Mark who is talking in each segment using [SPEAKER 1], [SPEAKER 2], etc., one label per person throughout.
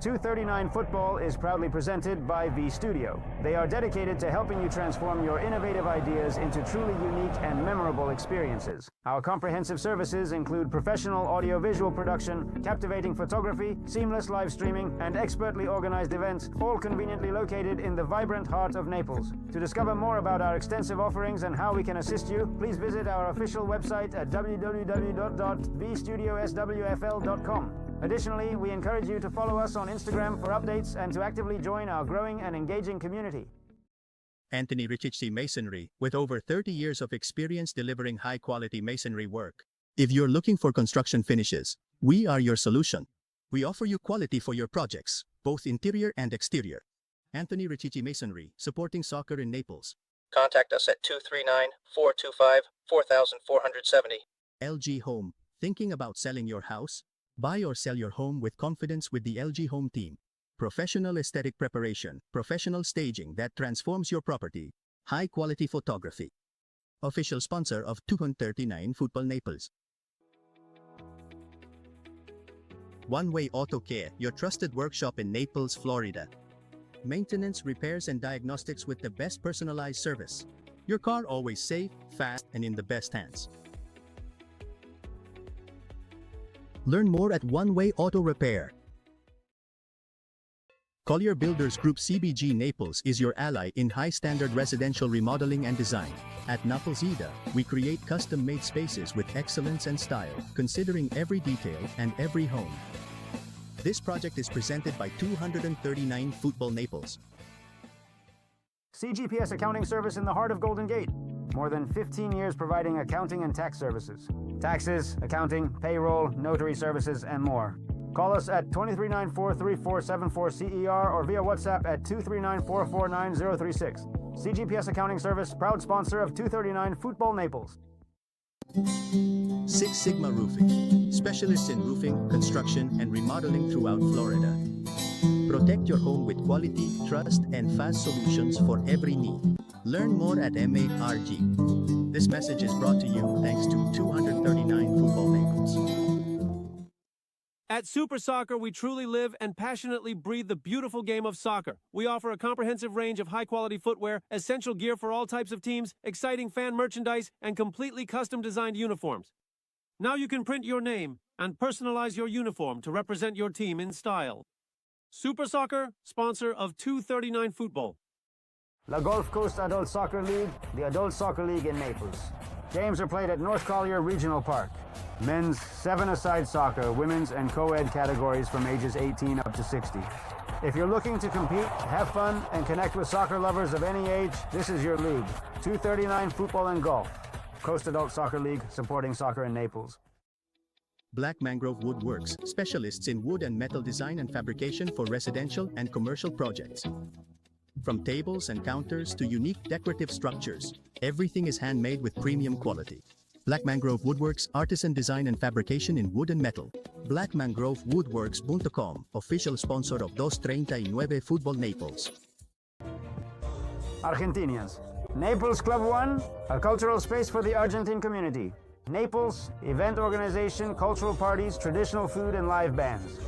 [SPEAKER 1] 239 Futbol is proudly presented by V Studio. They are dedicated to helping you transform your innovative ideas into truly unique and memorable experiences. Our comprehensive services include professional audiovisual production, captivating photography, seamless live streaming, and expertly organized events, all conveniently located in the vibrant heart of Naples. To discover more about our extensive offerings and how we can assist you, please visit our official website at www.vstudioswfl.com. Additionally, we encourage you to follow us on Instagram for updates and to actively join our growing and engaging community.
[SPEAKER 2] Anthony Riccici Masonry, with over 30 years of experience delivering high-quality masonry work. If you're looking for construction finishes, we are your solution. We offer you quality for your projects, both interior and exterior. Anthony Riccici Masonry, supporting soccer in Naples.
[SPEAKER 3] Contact us at 239-425-4470.
[SPEAKER 2] LG Home, thinking about selling your house? Buy or sell your home with confidence with the LG Home team. Professional aesthetic preparation, professional staging that transforms your property, high-quality photography. Official sponsor of 239 Futbol Naples. One Way Auto Care, your trusted workshop in Naples, Florida. Maintenance, repairs, and diagnostics with the best personalized service. Your car always safe, fast, and in the best hands. Learn more at One Way Auto Repair. Collier Builders Group CBG Naples is your ally in high-standard residential remodeling and design. At Naples Ida, we create custom-made spaces with excellence and style, considering every detail and every home. This project is presented by 239 Futbol Naples.
[SPEAKER 1] CGPS Accounting Service in the heart of Golden Gate. More than 15 years providing accounting and tax services. Taxes, accounting, payroll, notary services, and more. Call us at 239-434-74-CER or via WhatsApp at 239-449-036. CGPS Accounting Service, proud sponsor of 239 Futbol Naples.
[SPEAKER 2] Six Sigma Roofing, specialists in roofing, construction, and remodeling throughout Florida. Protect your home with quality, trust, and fast solutions for every need. Learn more at MARG. This message is brought to you thanks to 239 Futbol Naples.
[SPEAKER 4] At Super Soccer, we truly live and passionately breathe the beautiful game of soccer. We offer a comprehensive range of high-quality footwear, essential gear for all types of teams, exciting fan merchandise, and completely custom-designed uniforms. Now you can print your name and personalize your uniform to represent your team in style. Super Soccer, sponsor of 239 Futbol.
[SPEAKER 1] La Gulf Coast Adult Soccer League, the Adult Soccer League in Naples. Games are played at North Collier Regional Park. Men's 7-a-side soccer, women's and co-ed categories from ages 18 up to 60. If you're looking to compete, have fun, and connect with soccer lovers of any age, this is your league. 239 Futbol and Golf. Coast Adult Soccer League, supporting soccer in Naples.
[SPEAKER 2] Black Mangrove Woodworks, specialists in wood and metal design and fabrication for residential and commercial projects. From tables and counters to unique decorative structures, everything is handmade with premium quality. Black Mangrove Woodworks, artisan design and fabrication in wood and metal. BlackMangroveWoodworks.com, official sponsor of 239 Futbol Naples.
[SPEAKER 1] Argentinians. Naples Club One, a cultural space for the Argentine community. Naples, event organization, cultural parties, traditional food, and live bands.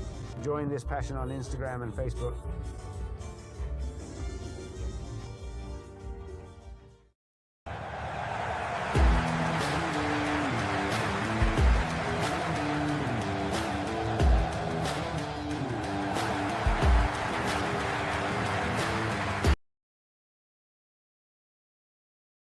[SPEAKER 1] Join this passion on Instagram and Facebook.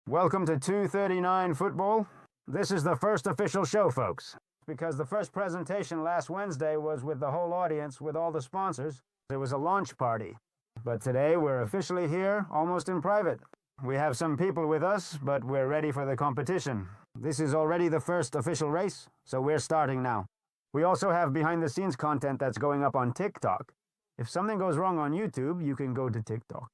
[SPEAKER 1] Welcome to 239 Futbol. This is the first official show, folks. Because the first presentation last Wednesday was with the whole audience, with all the sponsors. It was a launch party. But today we're officially here, almost in private. We have some people with us, but we're ready for the competition. This is already the first official race, so we're starting now. We also have behind-the-scenes content that's going up on TikTok. If something goes wrong on YouTube, you can go to TikTok.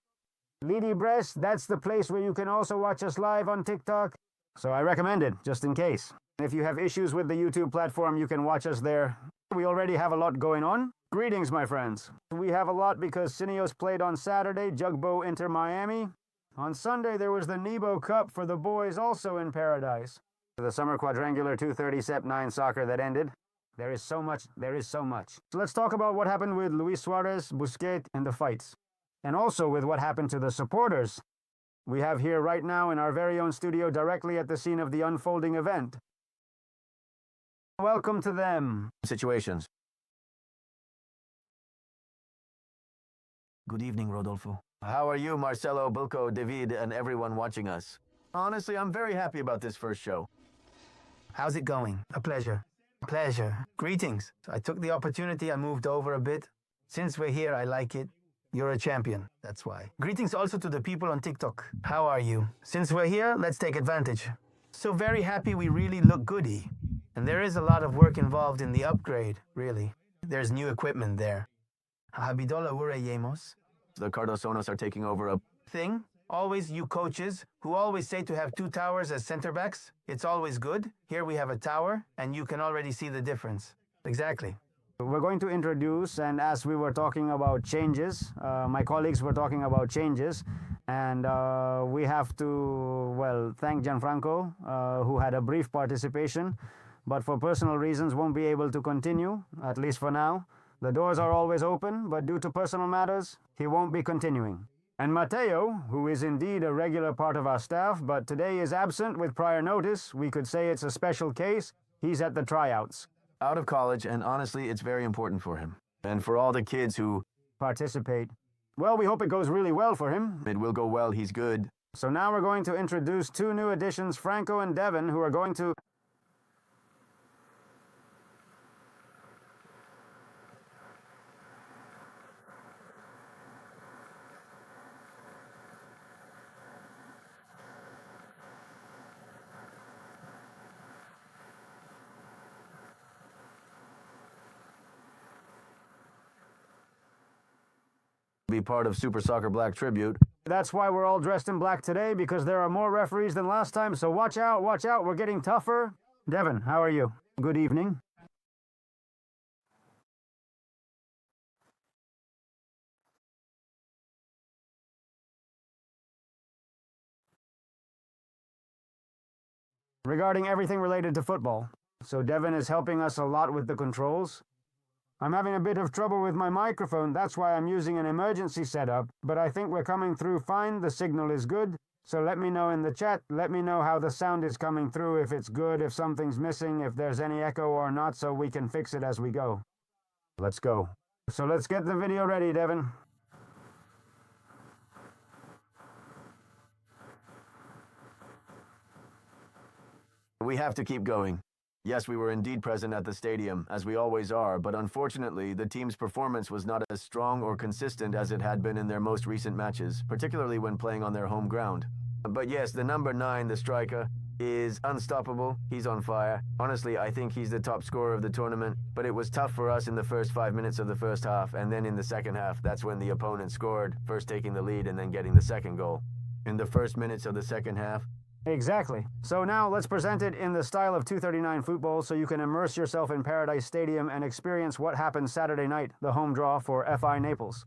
[SPEAKER 1] Lady Breast, that's the place where you can also watch us live on TikTok. So I recommend it, just in case. If you have issues with the YouTube platform, you can watch us there. We already have a lot going on. Greetings, my friends. We have a lot because Cineos played on Saturday, Jugbo Inter Miami. On Sunday, there was the Nebo Cup for the boys also in Paradise. The Summer Quadrangular 230 Sep 9 soccer that ended. There is so much. There is so much. So let's talk about what happened with Luis Suarez, Busquets, and the fights. And also with what happened to the supporters. We have here right now in our very own studio directly at the scene of the unfolding event. Welcome to them.
[SPEAKER 5] Situations. Good evening, Rodolfo. How are you, Marcelo, Bilko, David, and everyone watching us? Honestly, I'm very happy about this first show.
[SPEAKER 6] How's it going? A pleasure. Pleasure. Greetings. I took the opportunity, I moved over a bit. Since we're here, I like it. You're a champion, that's why. Greetings also to the people on TikTok. How are you? Since we're here, let's take advantage. So very happy we really look goody. And there is a lot of work involved in the upgrade, really. There's new equipment there. Habidola Ureyemos.
[SPEAKER 5] The Cardosonos are taking over a
[SPEAKER 6] Thing, always you coaches, who always say to have 2 towers as center backs. It's always good. Here we have a tower, and you can already see the difference. Exactly.
[SPEAKER 1] We're going to introduce, and as we were talking about changes, my colleagues were talking about changes, and we have to, well, thank Gianfranco, who had a brief participation, but for personal reasons won't be able to continue, at least for now. The doors are always open, but due to personal matters, he won't be continuing. And Mateo, who is indeed a regular part of our staff, but today is absent with prior notice, we could say it's a special case, he's at the tryouts.
[SPEAKER 5] out of college, and honestly, it's very important for him. And for all the kids who
[SPEAKER 1] Participate. Well, we hope it goes really well for him.
[SPEAKER 5] it will go well, he's good.
[SPEAKER 1] So now we're going to introduce 2 new additions, Franco and Devin, who are going to...
[SPEAKER 5] Be part of Super Soccer Black Tribute.
[SPEAKER 1] That's why we're all dressed in black today, because there are more referees than last time, so watch out, we're getting tougher. Devin, how are you? Good evening. Regarding everything related to football. So Devin is helping us a lot with the controls. I'm having a bit of trouble with my microphone, that's why I'm using an emergency setup, but I think we're coming through fine, the signal is good, so let me know in the chat, let me know how the sound is coming through, if it's good, if something's missing, if there's any echo or not, so we can fix it as we go. Let's go. So let's get the video ready, Devin.
[SPEAKER 5] We have to keep going. Yes, we were indeed present at the stadium, as we always are, but unfortunately, the team's performance was not as strong or consistent as it had been in their most recent matches, particularly when playing on their home ground. But yes, the number 9, the striker, is unstoppable. He's on fire. Honestly, I think he's the top scorer of the tournament, but it was tough for us in the first 5 minutes of the first half, and then in the second half, that's when the opponent scored, first taking the lead and then getting the second goal. In the first minutes of the second half,
[SPEAKER 1] Exactly. So now let's present it in the style of 239 football so you can immerse yourself in Paradise Stadium and experience what happened Saturday night, the home draw for FI Naples.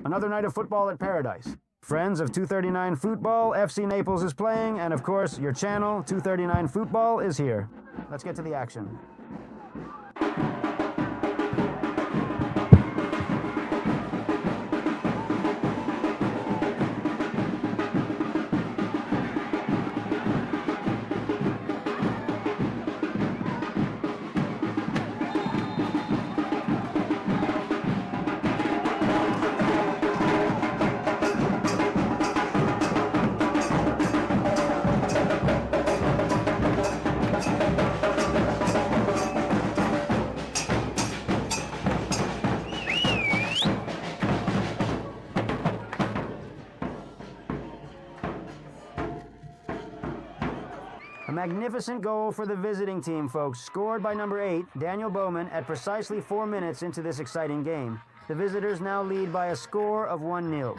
[SPEAKER 1] Another night of football at Paradise. Friends of 239 Football, FC Naples is playing, and of course, your channel, 239 Football, is here. Let's get to the action. A magnificent goal for the visiting team, folks, scored by number 8, Daniel Bowman, at precisely 4 minutes into this exciting game. The visitors now lead by a score of 1-0.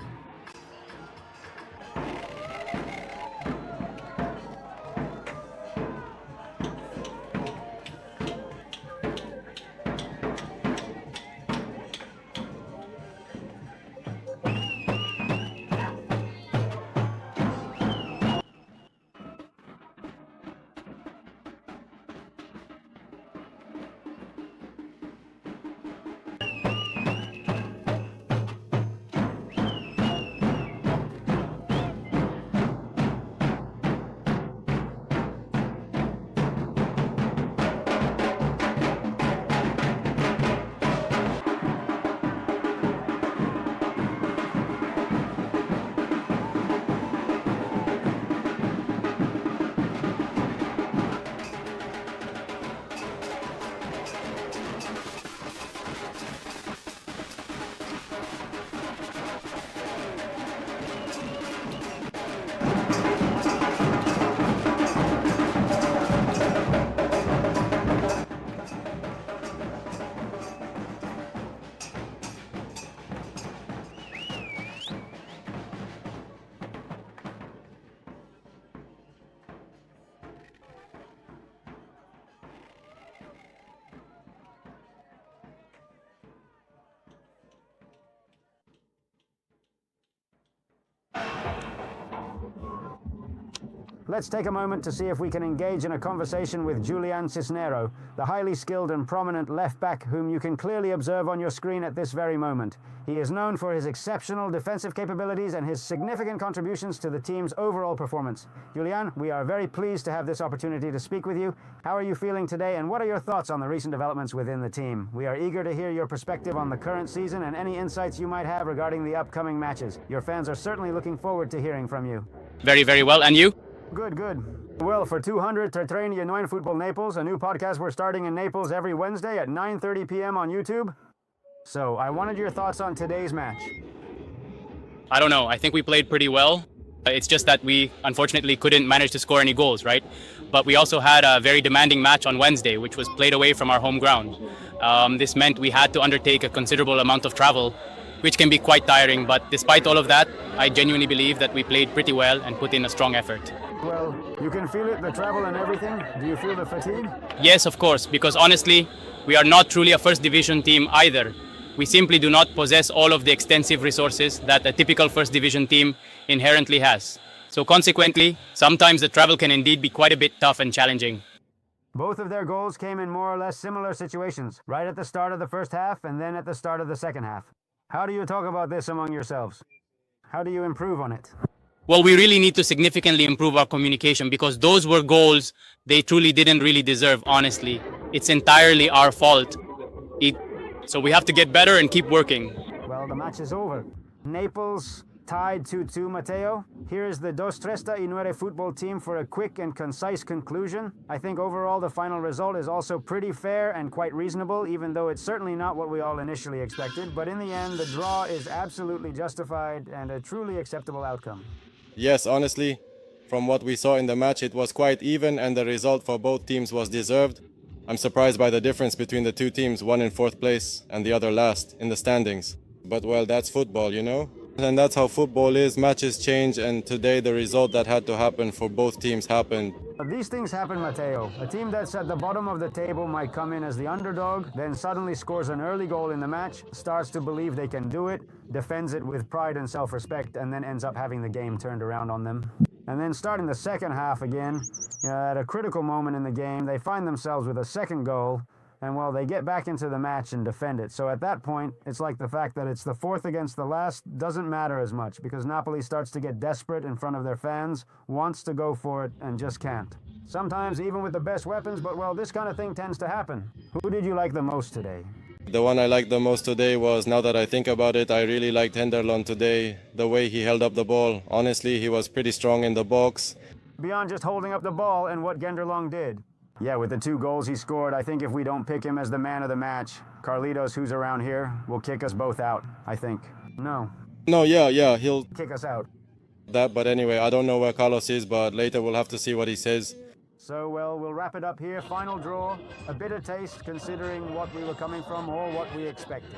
[SPEAKER 1] let's take a moment to see if we can engage in a conversation with Julian Cisnero, the highly skilled and prominent left-back whom you can clearly observe on your screen at this very moment. He is known for his exceptional defensive capabilities and his significant contributions to the team's overall performance. Julian, we are very pleased to have this opportunity to speak with you. How are you feeling today, and what are your thoughts on the recent developments within the team? We are eager to hear your perspective on the current season and any insights you might have regarding the upcoming matches. Your fans are certainly looking forward to hearing from you.
[SPEAKER 7] Very, very well. And you?
[SPEAKER 1] Good, good. Well, for 200 Traini and Futbol Naples, a new podcast we're starting in Naples every Wednesday at 9:30 p.m. on YouTube. So, I wanted your thoughts on today's match.
[SPEAKER 7] I don't know. I think we played pretty well. It's just that we unfortunately couldn't manage to score any goals, right? But we also had a very demanding match on Wednesday, which was played away from our home ground. This meant we had to undertake a considerable amount of travel, which can be quite tiring. But despite all of that, I genuinely believe that we played pretty well and put in a strong effort.
[SPEAKER 1] Well, you can feel it, the travel and everything. Do you feel the fatigue?
[SPEAKER 7] Yes, of course, because honestly, we are not truly a first division team either. We simply do not possess all of the extensive resources that a typical first division team inherently has. So consequently, sometimes the travel can indeed be quite a bit tough and challenging.
[SPEAKER 1] Both of their goals came in more or less similar situations, right at the start of the first half and then at the start of the second half. How do you talk about this among yourselves? How do you improve on it?
[SPEAKER 7] Well, we really need to significantly improve our communication because those were goals they truly didn't really deserve, honestly. It's entirely our fault. So we have to get better and keep working.
[SPEAKER 1] Well, the match is over. Naples tied 2-2, Matteo. Here is the Dos Tresta y Nueve football team for a quick and concise conclusion. I think overall the final result is also pretty fair and quite reasonable, even though it's certainly not what we all initially expected. But in the end, the draw is absolutely justified and a truly acceptable outcome.
[SPEAKER 8] Yes, honestly, from what we saw in the match, it was quite even and the result for both teams was deserved. I'm surprised by the difference between the two teams, one in fourth place and the other last in the standings. But well, that's football, you know? And that's how football is. Matches change, and today the result that had to happen for both teams happened.
[SPEAKER 1] These things happen, Matteo. A team that's at the bottom of the table might come in as the underdog, then suddenly scores an early goal in the match, starts to believe they can do it, defends it with pride and self-respect, and then ends up having the game turned around on them. And then starting the second half again, at a critical moment in the game, they find themselves with a second goal, and well, they get back into the match and defend it. So at that point, it's like the fact that it's the fourth against the last doesn't matter as much because Napoli starts to get desperate in front of their fans, wants to go for it, and just can't. Sometimes even with the best weapons, but well, this kind of thing tends to happen. Who did you like the most today?
[SPEAKER 8] The one I liked the most today was, now that I think about it, I really liked Henderlon today. The way he held up the ball. Honestly, he was pretty strong in the box.
[SPEAKER 1] Beyond just holding up the ball and what Genderlong did. Yeah, with the 2 goals he scored, I think if we don't pick him as the man of the match, Carlitos, who's around here, will kick us both out, I think. No,
[SPEAKER 8] Yeah, he'll
[SPEAKER 1] kick us out.
[SPEAKER 8] that, but anyway, I don't know where Carlos is, but later we'll have to see what he says.
[SPEAKER 1] So, well, we'll wrap it up here. Final draw. A bitter taste considering what we were coming from or what we expected.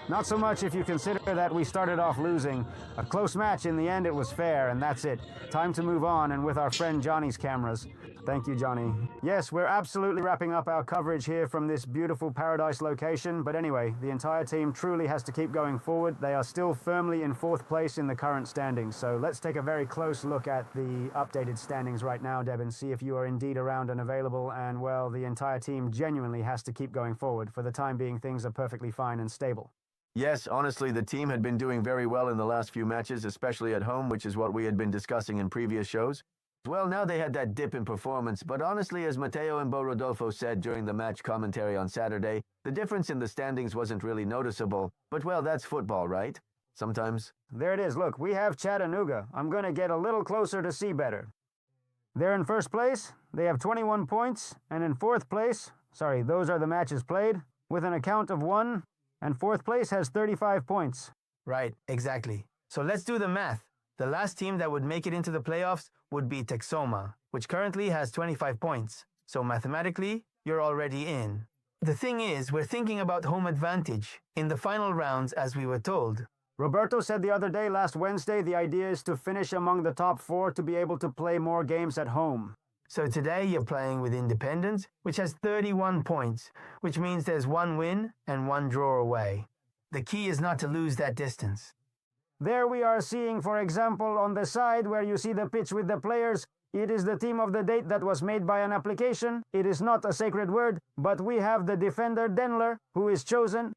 [SPEAKER 1] Not so much if you consider that we started off losing. A close match, in the end it was fair, and that's it. Time to move on, and with our friend Johnny's cameras. Thank you, Johnny. Yes, we're absolutely wrapping up our coverage here from this beautiful paradise location, but anyway, the entire team truly has to keep going forward. They are still firmly in 4th place in the current standings, so let's take a very close look at the updated standings right now, Deb, and see if you are indeed around and available, and well, the entire team genuinely has to keep going forward. For the time being, things are perfectly fine and stable.
[SPEAKER 5] Yes, honestly, the team had been doing very well in the last few matches, especially at home, which is what we had been discussing in previous shows. Well, now they had that dip in performance, but honestly, as Matteo and Bo Rodolfo said during the match commentary on Saturday, the difference in the standings wasn't really noticeable. But well, that's football, right? Sometimes.
[SPEAKER 1] There it is. Look, we have Chattanooga. I'm going to get a little closer to see better. They're in 1st place. They have 21 points. And in 4th place, those are the matches played, with an account of 1. And 4th place has 35 points.
[SPEAKER 6] Right, exactly. So let's do the math. The last team that would make it into the playoffs would be Texoma, which currently has 25 points. So mathematically, you're already in. The thing is, we're thinking about home advantage in the final rounds, as we were told.
[SPEAKER 1] Roberto said the other day, last Wednesday, the idea is to finish among the top 4 to be able to play more games at home.
[SPEAKER 6] So today you're playing with Independence, which has 31 points, which means there's 1 win and 1 draw away. The key is not to lose that distance.
[SPEAKER 1] There we are seeing, for example, on the side where you see the pitch with the players, It is the team of the date that was made by an application. It is not a sacred word, but we have the defender Denler, who is chosen.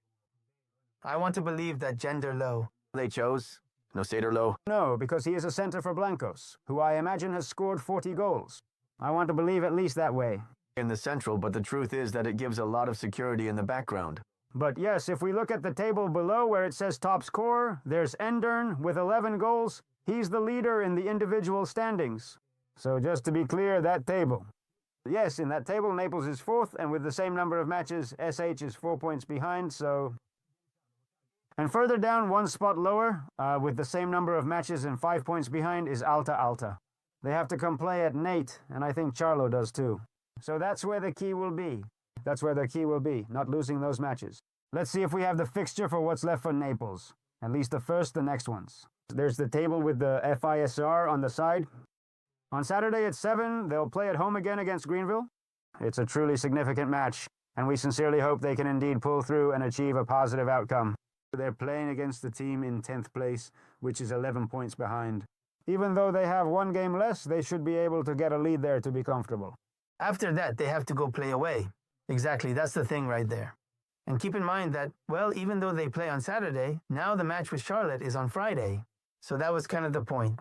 [SPEAKER 6] I want to believe that gender low.
[SPEAKER 5] They chose? No Saderlo?
[SPEAKER 1] No, because he is a center for Blancos, who I imagine has scored 40 goals. I want to believe at least that way.
[SPEAKER 5] In the central, but the truth is that it gives a lot of security in the background.
[SPEAKER 1] But yes, if we look at the table below where it says top scorer, there's Endern with 11 goals. He's the leader in the individual standings. So just to be clear, that table. Yes, in that table, Naples is 4th, and with the same number of matches, SH is 4 points behind, so... And further down, one spot lower, with the same number of matches and 5 points behind, is Alta Alta. They have to come play at Nate, and I think Charlo does too. So that's where the key will be. That's where the key will be, not losing those matches. Let's see if we have the fixture for what's left for Naples. At least the next ones. There's the table with the FISR on the side. On Saturday at 7, they'll play at home again against Greenville. It's a truly significant match, and we sincerely hope they can indeed pull through and achieve a positive outcome. They're playing against the team in 10th place, which is 11 points behind. Even though they have one game less, they should be able to get a lead there to be comfortable.
[SPEAKER 6] After that, they have to go play away. Exactly, that's the thing right there. And keep in mind that, well, even though they play on Saturday, now the match with Charlotte is on Friday. So that was kind of the point.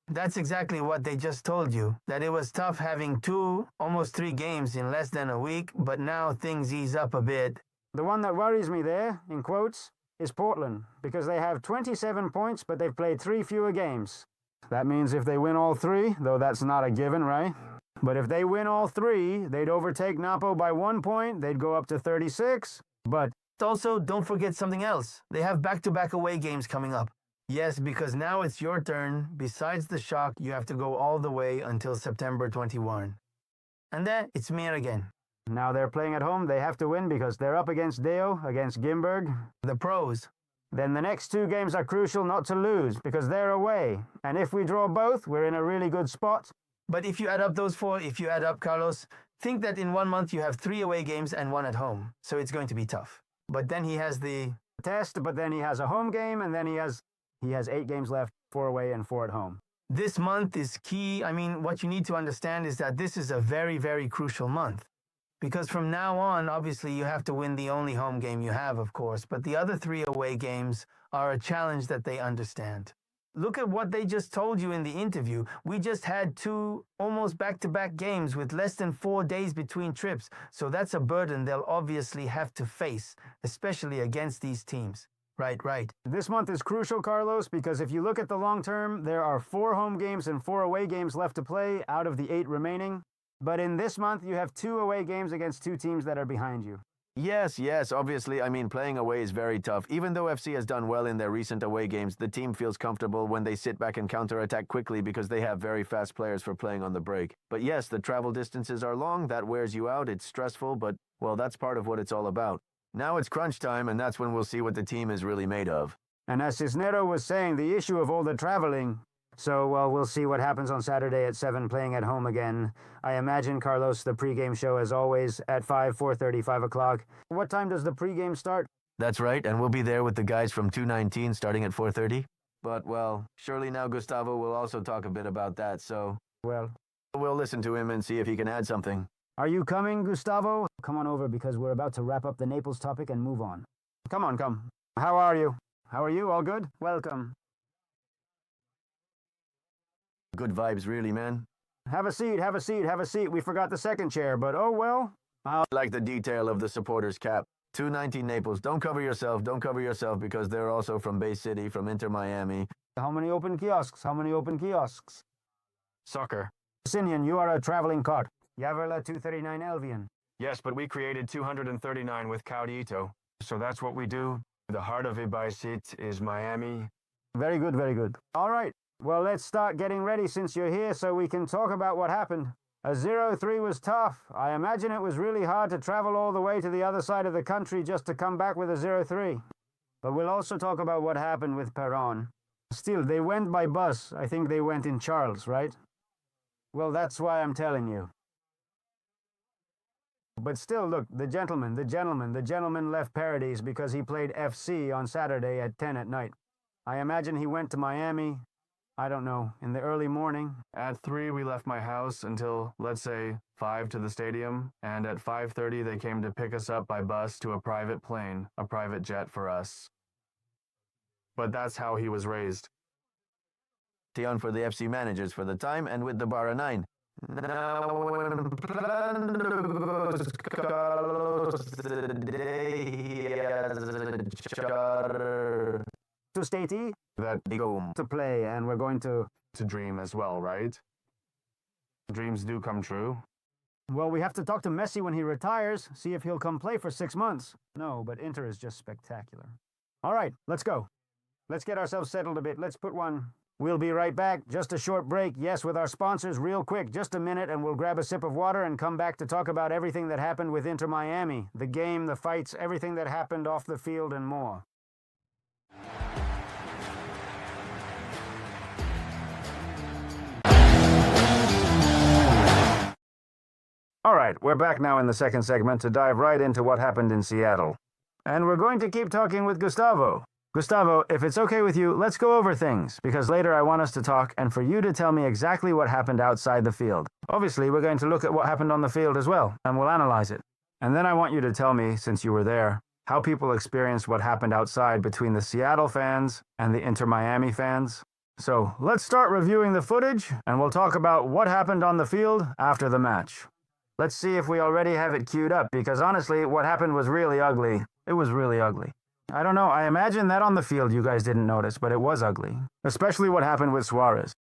[SPEAKER 6] That's exactly what they just told you, that it was tough having 2, almost 3 games in less than a week, but now things ease up a bit.
[SPEAKER 1] The one that worries me there, in quotes, is Portland, because they have 27 points, but they've played 3 fewer games. That means if they win all 3, though that's not a given, right? But if they win all 3, they'd overtake Napo by 1 point, they'd go up to 36, but...
[SPEAKER 6] Also, don't forget something else. They have back-to-back away games coming up. Yes, because now it's your turn. Besides the shock, you have to go all the way until September 21. And then it's me again.
[SPEAKER 1] Now they're playing at home, they have to win because they're up against Deo, against Gimberg.
[SPEAKER 6] The pros.
[SPEAKER 1] Then the next 2 games are crucial not to lose because they're away. And if we draw both, we're in a really good spot.
[SPEAKER 6] But if you add up those 4, if you add up, Carlos, think that in 1 month you have 3 away games and 1 at home. So it's going to be tough. But then he has the
[SPEAKER 1] test, but then he has a home game, and then he has 8 games left, 4 away and 4 at home.
[SPEAKER 6] This month is key. I mean, what you need to understand is that this is a very, very crucial month. Because from now on, obviously, you have to win the only home game you have, of course, but the other 3 away games are a challenge that they understand. Look at what they just told you in the interview. We just had 2 almost back-to-back games with less than 4 days between trips, so that's a burden they'll obviously have to face, especially against these teams. Right.
[SPEAKER 1] This month is crucial, Carlos, because if you look at the long term, there are 4 home games and 4 away games left to play out of the 8 remaining. But in this month, you have 2 away games against 2 teams that are behind you.
[SPEAKER 5] Yes, obviously, I mean, playing away is very tough. Even though FC has done well in their recent away games, the team feels comfortable when they sit back and counterattack quickly because they have very fast players for playing on the break. But yes, the travel distances are long, that wears you out, it's stressful, but, well, that's part of what it's all about. Now it's crunch time, and that's when we'll see what the team is really made of.
[SPEAKER 1] And as Cisnero was saying, the issue of all the traveling... So, well, we'll see what happens on Saturday at 7, playing at home again. I imagine, Carlos, the pregame show, as always, at 5, 4:30, 5 o'clock. What time does the pregame start?
[SPEAKER 5] That's right, and we'll be there with the guys from 219 starting at 4:30. But, well, surely now Gustavo will also talk a bit about that, so...
[SPEAKER 1] Well...
[SPEAKER 5] We'll listen to him and see if he can add something.
[SPEAKER 1] Are you coming, Gustavo? Come on over, because we're about to wrap up the Naples topic and move on. Come. How are you? How are you? All good? Welcome.
[SPEAKER 5] Good vibes, really, man.
[SPEAKER 1] Have a seat. We forgot the second chair, but oh well.
[SPEAKER 5] I like the detail of the supporters' cap. 219 Naples. Don't cover yourself, because they're also from Bay City, from Inter Miami.
[SPEAKER 1] How many open kiosks?
[SPEAKER 5] Soccer.
[SPEAKER 1] Sinian, you are a traveling cart. Yaverla 239 Elvian.
[SPEAKER 9] Yes, but we created 239 with Caudito. So that's what we do. The heart of Ibaisit is Miami.
[SPEAKER 1] Very good. All right. Well, let's start getting ready since you're here so we can talk about what happened. A 0-3 was tough. I imagine it was really hard to travel all the way to the other side of the country just to come back with a 0-3. But we'll also talk about what happened with Perron. Still, they went by bus. I think they went in Charles, right? Well, that's why I'm telling you. But still, look, the gentleman left Paradise because he played FC on Saturday at 10 at night. I imagine he went to Miami. I don't know, in the early morning.
[SPEAKER 9] At 3, we left my house until, let's say, 5 to the stadium, and at 5:30 they came to pick us up by bus to a private plane, a private jet for us. But that's how he was raised.
[SPEAKER 5] On for the FC managers for the time and with the Barra 9.
[SPEAKER 1] To Statey,
[SPEAKER 9] That
[SPEAKER 1] they go to play, and we're going to
[SPEAKER 9] dream as well, right? Dreams do come true.
[SPEAKER 1] Well, we have to talk to Messi when he retires, see if he'll come play for 6 months. No, but Inter is just spectacular. All right, let's go. Let's get ourselves settled a bit. Let's put one. We'll be right back. Just a short break. Yes, with our sponsors, real quick. Just a minute, and we'll grab a sip of water and come back to talk about everything that happened with Inter Miami. The game, the fights, everything that happened off the field, and more. All right, we're back now in the second segment to dive right into what happened in Seattle. And we're going to keep talking with Gustavo. Gustavo, if it's okay with you, let's go over things, because later I want us to talk and for you to tell me exactly what happened outside the field. Obviously, we're going to look at what happened on the field as well, and we'll analyze it. And then I want you to tell me, since you were there, how people experienced what happened outside between the Seattle fans and the Inter Miami fans. So let's start reviewing the footage, and we'll talk about what happened on the field after the match. Let's see if we already have it queued up, because honestly, what happened was really ugly. It was really ugly. I don't know, I imagine that on the field you guys didn't notice, but it was ugly. Especially what happened with Suarez.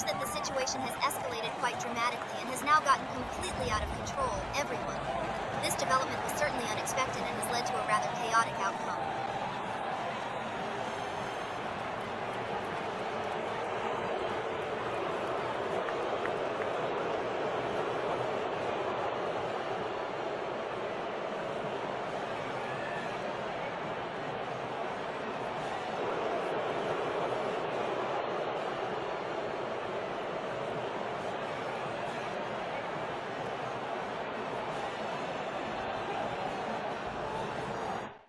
[SPEAKER 10] The situation has escalated quite dramatically and has now gotten completely out of control, everyone. This development was certainly unexpected and has led to a rather chaotic outcome.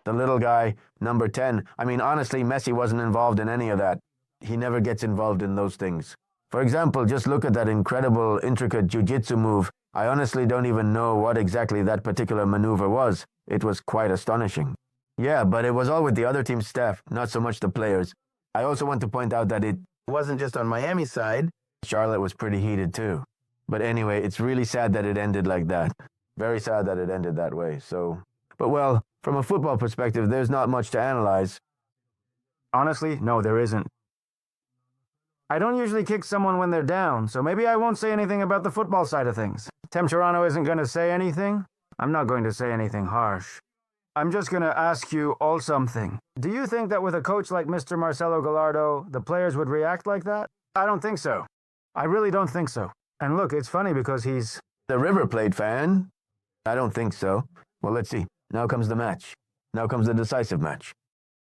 [SPEAKER 5] The little guy, number 10. I mean, honestly, Messi wasn't involved in any of that. He never gets involved in those things. For example, just look at that incredible, intricate jiu-jitsu move. I honestly don't even know what exactly that particular maneuver was. It was quite astonishing. Yeah, but it was all with the other team's staff, not so much the players. I also want to point out that it
[SPEAKER 6] wasn't just on Miami's side.
[SPEAKER 5] Charlotte was pretty heated too. But anyway, it's really sad that it ended like that. Very sad that it ended that way, so... But well, from a football perspective, there's not much to analyze.
[SPEAKER 1] Honestly, no, there isn't. I don't usually kick someone when they're down, so maybe I won't say anything about the football side of things. Tem Tirano isn't going to say anything. I'm not going to say anything harsh. I'm just going to ask you all something. Do you think that with a coach like Mr. Marcelo Gallardo, the players would react like that? I don't think so. I really don't think so. And look, it's funny because he's
[SPEAKER 5] The River Plate fan? I don't think so. Well, let's see. Now comes the match. Now comes the decisive match.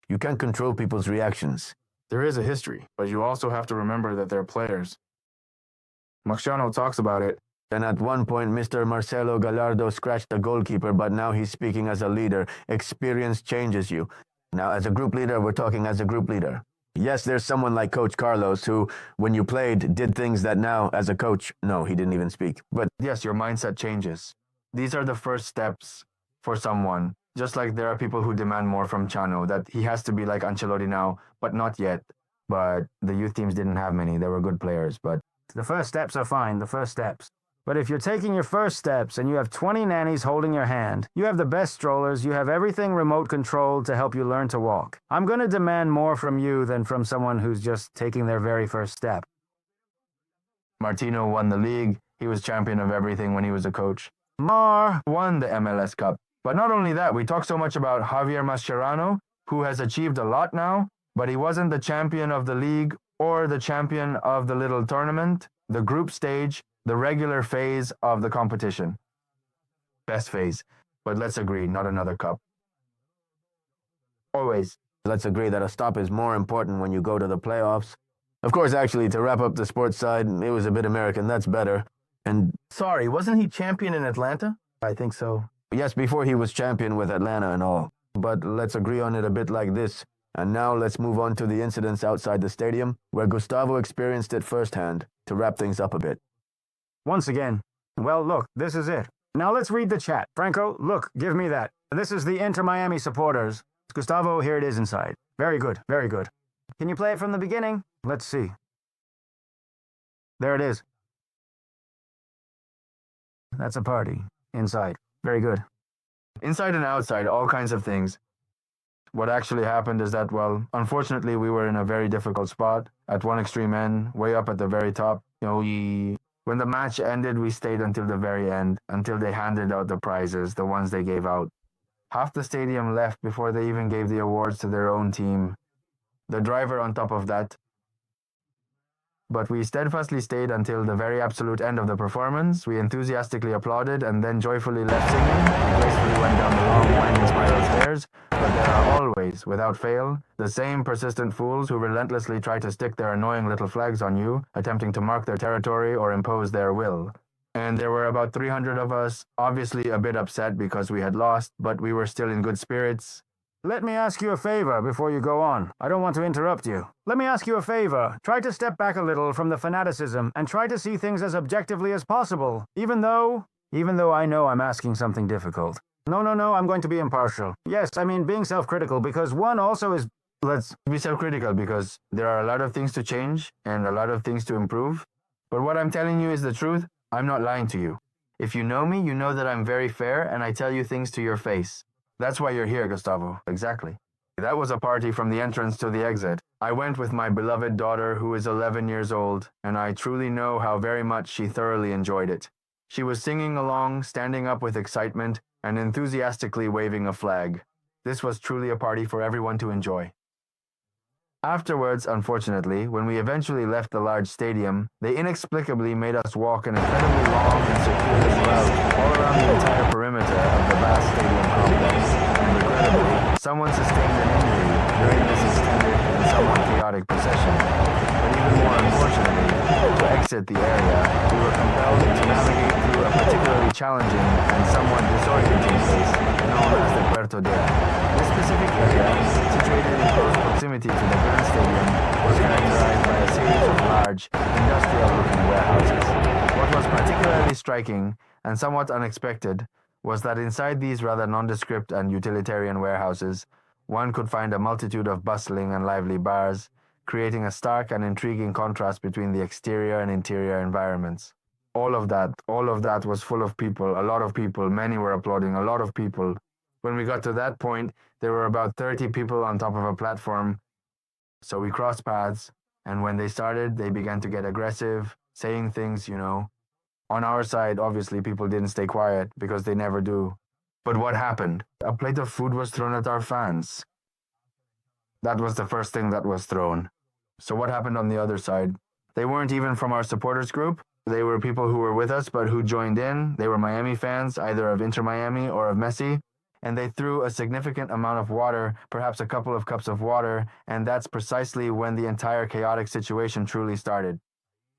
[SPEAKER 5] You can't control people's reactions.
[SPEAKER 9] There is a history, but you also have to remember that they're players. Marciano talks about it.
[SPEAKER 5] And at one point, Mr. Marcelo Gallardo scratched the goalkeeper, but now he's speaking as a leader. Experience changes you. Now, as a group leader, we're talking as a group leader. Yes, there's someone like Coach Carlos who, when you played, did things that now, as a coach, no, he didn't even speak. But
[SPEAKER 9] Yes, your mindset changes. These are the first steps for someone. Just like there are people who demand more from Chano, that he has to be like Ancelotti now, but not yet. But the youth teams didn't have many. They were good players, but
[SPEAKER 1] the first steps are fine, the first steps. But if you're taking your first steps and you have 20 nannies holding your hand, you have the best strollers, you have everything remote controlled to help you learn to walk. I'm going to demand more from you than from someone who's just taking their very first step.
[SPEAKER 9] Martino won the league. He was champion of everything when he was a coach.
[SPEAKER 1] Mar
[SPEAKER 9] Won the MLS Cup. But not only that, we talk so much about Javier Mascherano, who has achieved a lot now, but he wasn't the champion of the league or the champion of the little tournament, the group stage, the regular phase of the competition. Best phase. But let's agree, not another cup. Always.
[SPEAKER 5] let's agree that a stop is more important when you go to the playoffs. Of course, actually, to wrap up the sports side, it was a bit American. That's better. And
[SPEAKER 6] Sorry, wasn't he champion in Atlanta? I think so.
[SPEAKER 5] yes, before he was champion with Atlanta and all. But let's agree on it a bit like this. And now let's move on to the incidents outside the stadium, where Gustavo experienced it firsthand, to wrap things up a bit.
[SPEAKER 1] Once again. Well, look, this is it. Now let's read the chat. Franco, look, give me that. This is the Inter Miami supporters. Gustavo, here it is inside. Very good, very good. Can you play it from the beginning? Let's see. There it is. That's a party. Inside. Very good.
[SPEAKER 9] Inside and outside, all kinds of things. What actually happened is that, well, unfortunately, we were in a very difficult spot at one extreme end, way up at the very top. When the match ended, we stayed until the very end, until they handed out the prizes, the ones they gave out. Half the stadium left before they even gave the awards to their own team. The driver on top of that. But we steadfastly stayed until the very absolute end of the performance. We enthusiastically applauded and then joyfully left singing. We gracefully went down the long, winding spiral stairs. But there are always, without fail, the same persistent fools who relentlessly try to stick their annoying little flags on you, attempting to mark their territory or impose their will. And there were about 300 of us, obviously a bit upset because we had lost, but we were still in good spirits.
[SPEAKER 1] Let me ask you a favor before you go on. I don't want to interrupt you. Let me ask you a favor. Try to step back a little from the fanaticism and try to see things as objectively as possible, even though I know I'm asking something difficult. No, I'm going to be impartial. Yes, I mean being self-critical because one also is...
[SPEAKER 9] Let's be self-critical because there are a lot of things to change and a lot of things to improve. But what I'm telling you is the truth. I'm not lying to you. If you know me, you know that I'm very fair and I tell you things to your face. That's why you're here, Gustavo. Exactly. That was a party from the entrance to the exit. I went with my beloved daughter, who is 11 years old, and I truly know how very much she thoroughly enjoyed it. She was singing along, standing up with excitement, and enthusiastically waving a flag. This was truly a party for everyone to enjoy. Afterwards, unfortunately, when we eventually left the large stadium, they inexplicably made us walk an incredibly long and circuitous route all around the entire perimeter of the vast stadium complex. And regrettably, someone sustained an injury during this extended and somewhat chaotic procession. But even more unfortunately, to exit the area, we were compelled to navigate through a particularly challenging and somewhat disorienting place known as the Puerto Dea. This specific area, situated in close proximity to the Grand Stadium, was characterized by a series of large, industrial-looking warehouses. What was particularly striking and somewhat unexpected was that inside these rather nondescript and utilitarian warehouses, one could find a multitude of bustling and lively bars, creating a stark and intriguing contrast between the exterior and interior environments. All of that was full of people, a lot of people, many were applauding, a lot of people. When we got to that point, there were about 30 people on top of a platform. So we crossed paths, and when they started, they began to get aggressive, saying things, On our side, obviously, people didn't stay quiet, because they never do. But what happened? A plate of food was thrown at our fans. That was the first thing that was thrown. So what happened on the other side? They weren't even from our supporters group. They were people who were with us but who joined in. They were Miami fans, either of Inter Miami or of Messi. And they threw a significant amount of water, perhaps a couple of cups of water, and that's precisely when the entire chaotic situation truly started.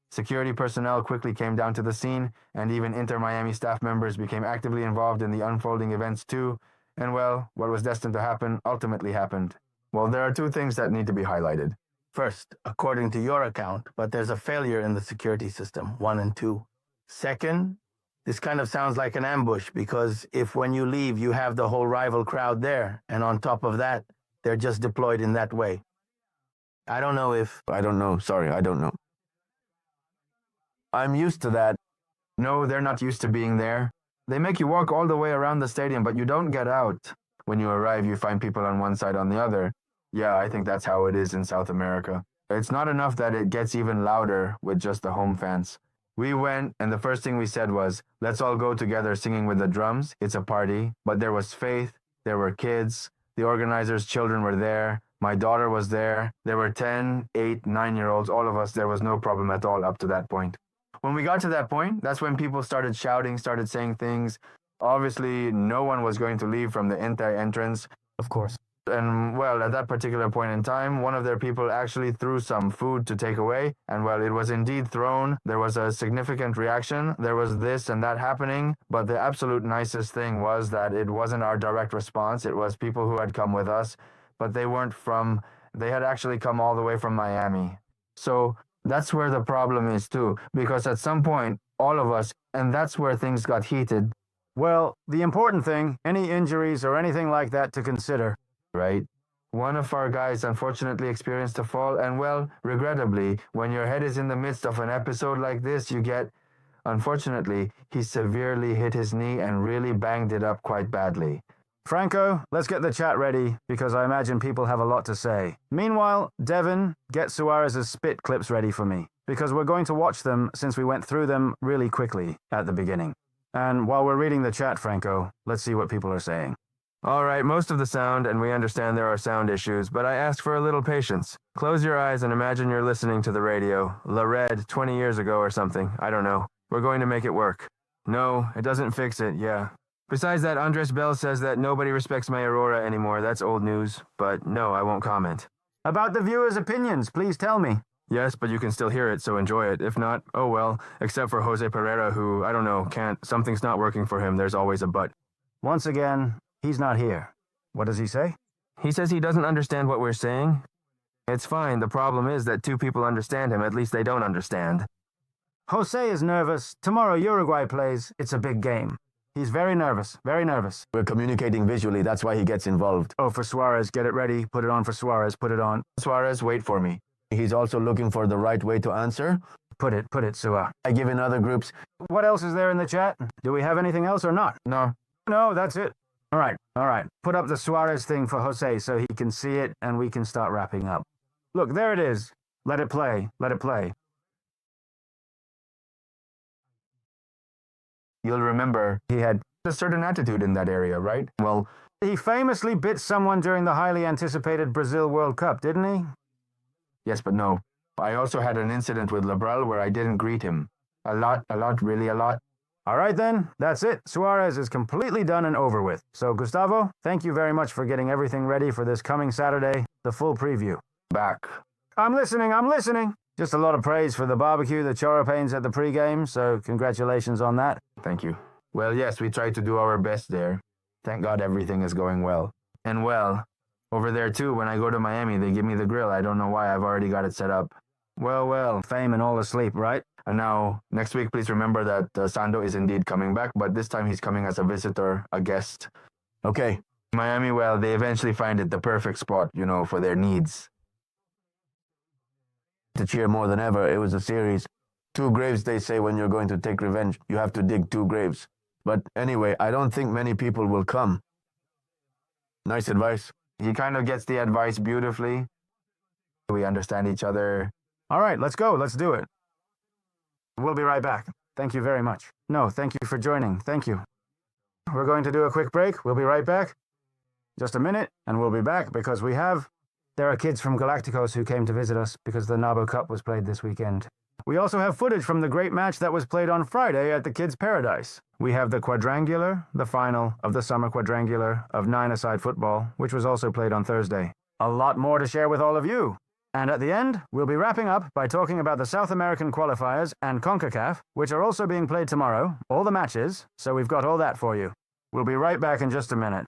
[SPEAKER 9] Security personnel quickly came down to the scene, and even Inter Miami staff members became actively involved in the unfolding events too. And well, what was destined to happen ultimately happened. Well, there are two things that need to be highlighted.
[SPEAKER 6] First, according to your account, but there's a failure in the security system, 1 and 2. Second, this kind of sounds like an ambush because if when you leave you have the whole rival crowd there, and on top of that, they're just deployed in that way. I don't know if...
[SPEAKER 5] I don't know. Sorry, I don't know. I'm used to that.
[SPEAKER 9] No, they're not used to being there. They make you walk all the way around the stadium, but you don't get out. When you arrive, you find people on one side, on the other. Yeah, I think that's how it is in South America. It's not enough that it gets even louder with just the home fans. We went, and the first thing we said was, let's all go together singing with the drums. It's a party. But there was faith. There were kids. The organizers' children were there. My daughter was there. There were 10, 8, 9-year-olds, all of us. There was no problem at all up to that point. When we got to that point, that's when people started shouting, started saying things. Obviously, no one was going to leave from the Inter entrance.
[SPEAKER 1] Of course.
[SPEAKER 9] And, well, at that particular point in time, one of their people actually threw some food to take away. And, well, it was indeed thrown. There was a significant reaction. There was this and that happening. But the absolute nicest thing was that it wasn't our direct response. It was people who had come with us. But they weren't from... They had actually come all the way from Miami. So that's where the problem is, too. Because at some point, all of us... And that's where things got heated.
[SPEAKER 1] Well, the important thing, any injuries or anything like that to consider.
[SPEAKER 9] Right? One of our guys unfortunately experienced a fall, and well, regrettably, when your head is in the midst of an episode like this, you get... Unfortunately, he severely hit his knee and really banged it up quite badly.
[SPEAKER 1] Franco, let's get the chat ready, because I imagine people have a lot to say. Meanwhile, Devin, get Suarez's spit clips ready for me, because we're going to watch them since we went through them really quickly at the beginning. And while we're reading the chat, Franco, let's see what people are saying.
[SPEAKER 9] All right, most of the sound, and we understand there are sound issues, but I ask for a little patience. Close your eyes and imagine you're listening to the radio. La Red, 20 years ago or something. I don't know. We're going to make it work. No, it doesn't fix it, yeah. Besides that, Andres Bell says that nobody respects my Aurora anymore. That's old news. But no, I won't comment.
[SPEAKER 1] About the viewers' opinions, please tell me.
[SPEAKER 9] Yes, but you can still hear it, so enjoy it. If not, oh well. Except for Jose Pereira, who, I don't know, can't. Something's not working for him. There's always a but.
[SPEAKER 1] Once again, he's not here. What does he say?
[SPEAKER 9] He says he doesn't understand what we're saying. It's fine. The problem is that two people understand him. At least they don't understand.
[SPEAKER 1] Jose is nervous. Tomorrow Uruguay plays. It's a big game. He's very nervous. Very nervous.
[SPEAKER 5] We're communicating visually. That's why he gets involved.
[SPEAKER 1] Oh, for Suarez. Get it ready. Put it on for Suarez. Put it on.
[SPEAKER 9] Suarez, wait for me.
[SPEAKER 5] He's also looking for the right way to answer.
[SPEAKER 1] Put it, Sua.
[SPEAKER 5] I give in other groups.
[SPEAKER 1] What else is there in the chat? Do we have anything else or not?
[SPEAKER 9] No.
[SPEAKER 1] No, that's it. All right. Put up the Suarez thing for Jose so he can see it and we can start wrapping up. Look, there it is. Let it play. Let it play.
[SPEAKER 9] You'll remember he had a certain attitude in that area, right? Well,
[SPEAKER 1] he famously bit someone during the highly anticipated Brazil World Cup, didn't he?
[SPEAKER 9] Yes, but no. I also had an incident with Labral where I didn't greet him. A lot, really a lot.
[SPEAKER 1] All right then, that's it. Suarez is completely done and over with. So Gustavo, thank you very much for getting everything ready for this coming Saturday, the full preview.
[SPEAKER 9] Back.
[SPEAKER 1] I'm listening. Just a lot of praise for the barbecue, the choropanes at the pregame, so congratulations on that.
[SPEAKER 9] Thank you. Well, yes, we tried to do our best there. Thank God everything is going well. And well, over there too, when I go to Miami, they give me the grill. I don't know why, I've already got it set up.
[SPEAKER 1] Well, fame and all asleep, right?
[SPEAKER 9] And now, next week, please remember that Sando is indeed coming back, but this time he's coming as a visitor, a guest.
[SPEAKER 5] Okay.
[SPEAKER 9] Miami, well, they eventually find it the perfect spot, for their needs.
[SPEAKER 5] To cheer more than ever, it was a series. 2 graves, they say, when you're going to take revenge. You have to dig 2 graves. But anyway, I don't think many people will come. Nice advice.
[SPEAKER 9] He kind of gets the advice beautifully. We understand each other.
[SPEAKER 1] All right, let's go. Let's do it. We'll be right back. Thank you very much. No, thank you for joining. Thank you. we're going to do a quick break. We'll be right back. Just a minute, and we'll be back because there are kids from Galacticos who came to visit us because the Nabo Cup was played this weekend. We also have footage from the great match that was played on Friday at the Kids' Paradise. We have the quadrangular, the final of the summer quadrangular of 9-a-side football, which was also played on Thursday. A lot more to share with all of you. And at the end, we'll be wrapping up by talking about the South American qualifiers and CONCACAF, which are also being played tomorrow, all the matches, so we've got all that for you. We'll be right back in just a minute.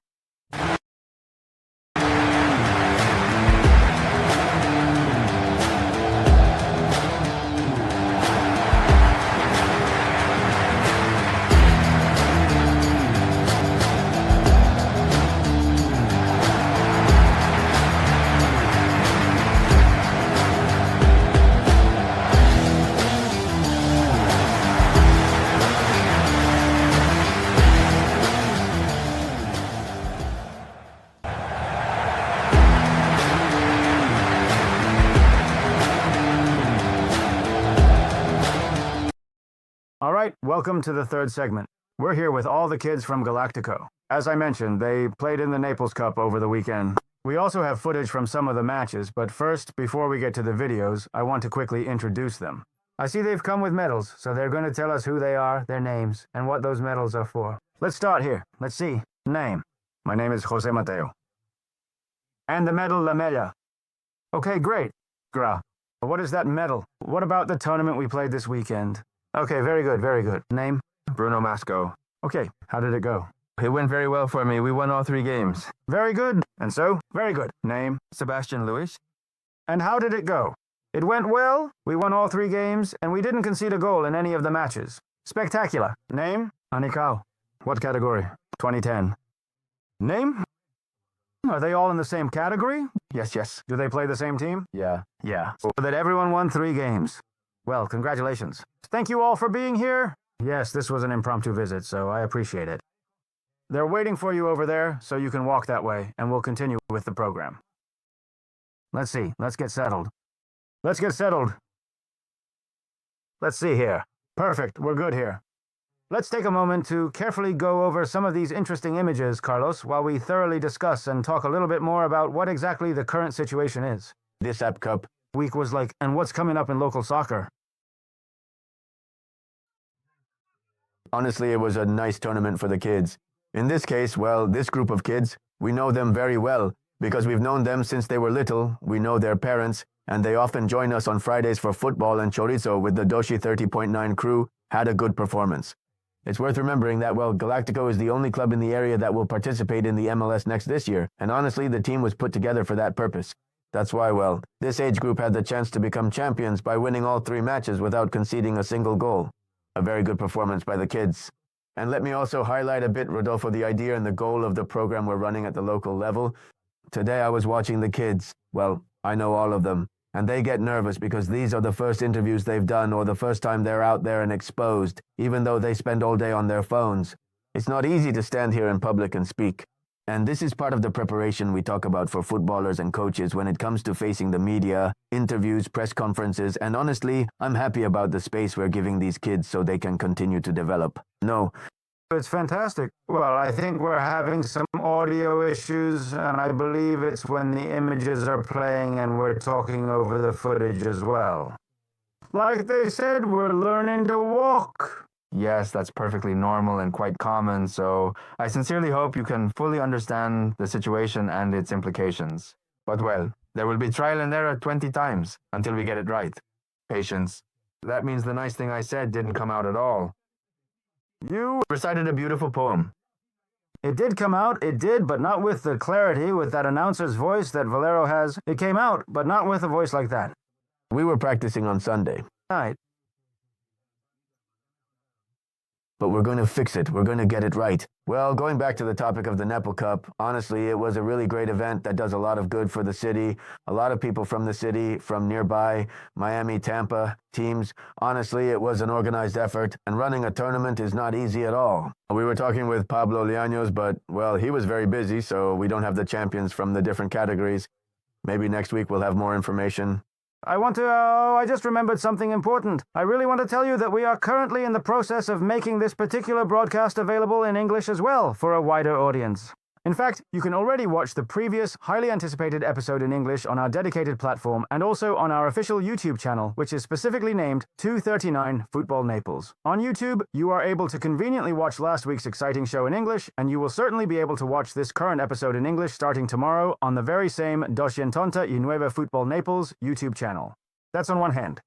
[SPEAKER 1] All right, welcome to the third segment. We're here with all the kids from Galactico. As I mentioned, they played in the Naples Cup over the weekend. We also have footage from some of the matches, but first, before we get to the videos, I want to quickly introduce them. I see they've come with medals, so they're going to tell us who they are, their names, and what those medals are for. Let's start here. Let's see. Name. My name is Jose Mateo. And the medal La Mella. Okay, great. Gra. What is that medal? What about the tournament we played this weekend? Okay, very good, very good. Name?
[SPEAKER 9] Bruno Masco.
[SPEAKER 1] Okay, how did it go?
[SPEAKER 9] It went very well for me. We won all 3 games.
[SPEAKER 1] Very good. And so? Very good. Name?
[SPEAKER 9] Sebastian Luis.
[SPEAKER 1] And how did it go? It went well, we won all 3 games, and we didn't concede a goal in any of the matches. Spectacular. Name? Anikao. What category? 2010. Name? Are they all in the same category?
[SPEAKER 9] Yes.
[SPEAKER 1] Do they play the same team?
[SPEAKER 9] Yeah.
[SPEAKER 1] So that everyone won 3 games. Well, congratulations. Thank you all for being here. Yes, this was an impromptu visit, so I appreciate it. They're waiting for you over there, so you can walk that way, and we'll continue with the program. Let's see. Let's get settled. Let's see here. Perfect. We're good here. Let's take a moment to carefully go over some of these interesting images, Carlos, while we thoroughly discuss and talk a little bit more about what exactly the current situation is.
[SPEAKER 5] This App Cup
[SPEAKER 1] Week was like, and what's coming up in local soccer?
[SPEAKER 5] Honestly, it was a nice tournament for the kids. In this case, well, this group of kids, we know them very well because we've known them since they were little. We know their parents, and they often join us on Fridays for football, and Chorizo with the Doshi 30.9 crew had a good performance. It's worth remembering that, well, Galactico is the only club in the area that will participate in the MLS Next this year, and honestly, the team was put together for that purpose. That's why, well, this age group had the chance to become champions by winning all 3 matches without conceding a single goal. A very good performance by the kids. And let me also highlight a bit, Rodolfo, the idea and the goal of the program we're running at the local level. Today I was watching the kids. Well, I know all of them. And they get nervous because these are the first interviews they've done or the first time they're out there and exposed, even though they spend all day on their phones. It's not easy to stand here in public and speak. And this is part of the preparation we talk about for footballers and coaches when it comes to facing the media, interviews, press conferences, and honestly, I'm happy about the space we're giving these kids so they can continue to develop. No.
[SPEAKER 1] It's fantastic. Well, I think we're having some audio issues, and I believe it's when the images are playing and we're talking over the footage as well. Like they said, we're learning to walk.
[SPEAKER 9] Yes, that's perfectly normal and quite common, so I sincerely hope you can fully understand the situation and its implications. But well, there will be trial and error 20 times until we get it right. Patience. That means the nice thing I said didn't come out at all. You recited a beautiful poem.
[SPEAKER 1] It did come out, it did, but not with the clarity, with that announcer's voice that Valero has. It came out, but not with a voice like that.
[SPEAKER 5] We were practicing on Sunday.
[SPEAKER 1] Right.
[SPEAKER 5] But we're going to fix it. We're going to get it right. Well, going back to the topic of the Naples Cup, honestly, it was a really great event that does a lot of good for the city. A lot of people from the city, from nearby, Miami, Tampa, teams. Honestly, it was an organized effort, and running a tournament is not easy at all. We were talking with Pablo Llanos, but, well, he was very busy, so we don't have the champions from the different categories. Maybe next week we'll have more information.
[SPEAKER 1] I just remembered something important. I really want to tell you that we are currently in the process of making this particular broadcast available in English as well for a wider audience. In fact, you can already watch the previous, highly anticipated episode in English on our dedicated platform and also on our official YouTube channel, which is specifically named 239 Futbol Naples. On YouTube, you are able to conveniently watch last week's exciting show in English, and you will certainly be able to watch this current episode in English starting tomorrow on the very same 289 Futbol Naples YouTube channel. That's on one hand.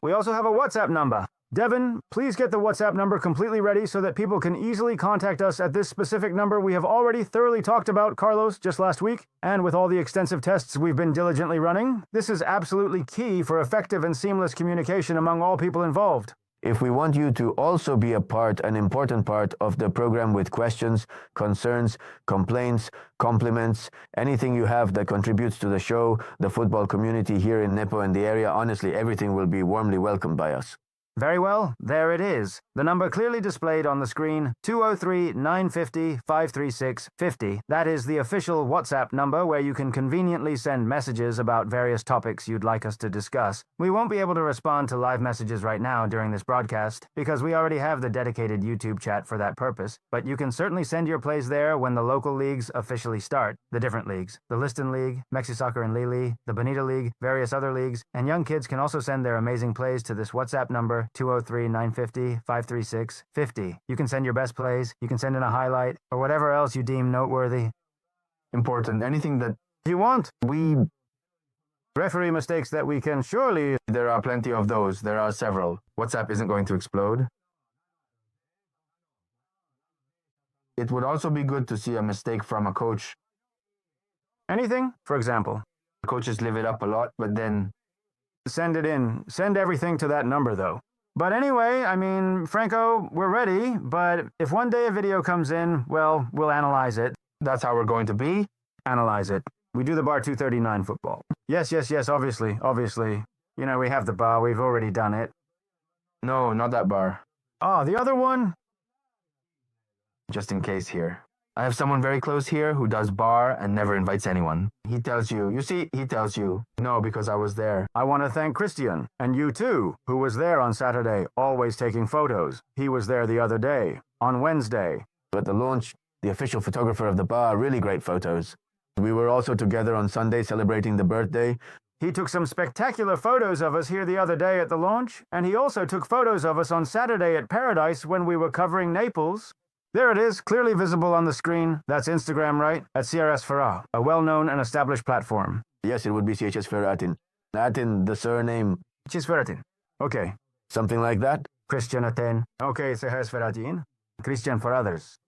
[SPEAKER 1] We also have a WhatsApp number. Devin, please get the WhatsApp number completely ready so that people can easily contact us at this specific number we have already thoroughly talked about, Carlos, just last week, and with all the extensive tests we've been diligently running. This is absolutely key for effective and seamless communication among all people involved.
[SPEAKER 5] If we want you to also be an important part of the program with questions, concerns, complaints, compliments, anything you have that contributes to the show, the football community here in Nepo and the area, honestly, everything will be warmly welcomed by us.
[SPEAKER 1] Very well, there it is. The number clearly displayed on the screen, 203-950-536-50. That is the official WhatsApp number where you can conveniently send messages about various topics you'd like us to discuss. We won't be able to respond to live messages right now during this broadcast because we already have the dedicated YouTube chat for that purpose, but you can certainly send your plays there when the local leagues officially start. The different leagues, the Liston League, Mexi Soccer and Lili, the Bonita League, various other leagues, and young kids can also send their amazing plays to this WhatsApp number, 203-950-536-50. You can send your best plays, you can send in a highlight, or whatever else you deem noteworthy.
[SPEAKER 9] Important. Anything that
[SPEAKER 1] You want?
[SPEAKER 9] we...
[SPEAKER 1] Referee mistakes that we can surely...
[SPEAKER 9] There are plenty of those. There are several. WhatsApp isn't going to explode. It would also be good to see a mistake from a coach.
[SPEAKER 1] Anything? For example.
[SPEAKER 9] Coaches live it up a lot, but then...
[SPEAKER 1] Send it in. Send everything to that number, though. But anyway, I mean, Franco, we're ready, but if one day a video comes in, well, we'll analyze it.
[SPEAKER 9] That's how we're going to be.
[SPEAKER 1] Analyze it. We do the bar 239 football. Yes, obviously. You know, we have the bar, we've already done it.
[SPEAKER 9] No, not that bar.
[SPEAKER 1] Oh, the other one?
[SPEAKER 9] Just in case here. I have someone very close here who does bar and never invites anyone. He tells you, he tells you, no, because I was there.
[SPEAKER 1] I want to thank Christian, and you too, who was there on Saturday, always taking photos. He was there the other day, on Wednesday.
[SPEAKER 5] At the launch, the official photographer of the bar, really great photos. We were also together on Sunday celebrating the birthday.
[SPEAKER 1] He took some spectacular photos of us here the other day at the launch, and he also took photos of us on Saturday at Paradise when we were covering Naples. There it is, clearly visible on the screen. That's Instagram, right? At CRS Farah, a well-known and established platform.
[SPEAKER 5] Yes, it would be CHS Ferratin. Atin, the surname.
[SPEAKER 1] CHS Ferratin. Okay.
[SPEAKER 5] Something like that?
[SPEAKER 1] Christian Aten. Okay, CHS Ferratin. Christian for others.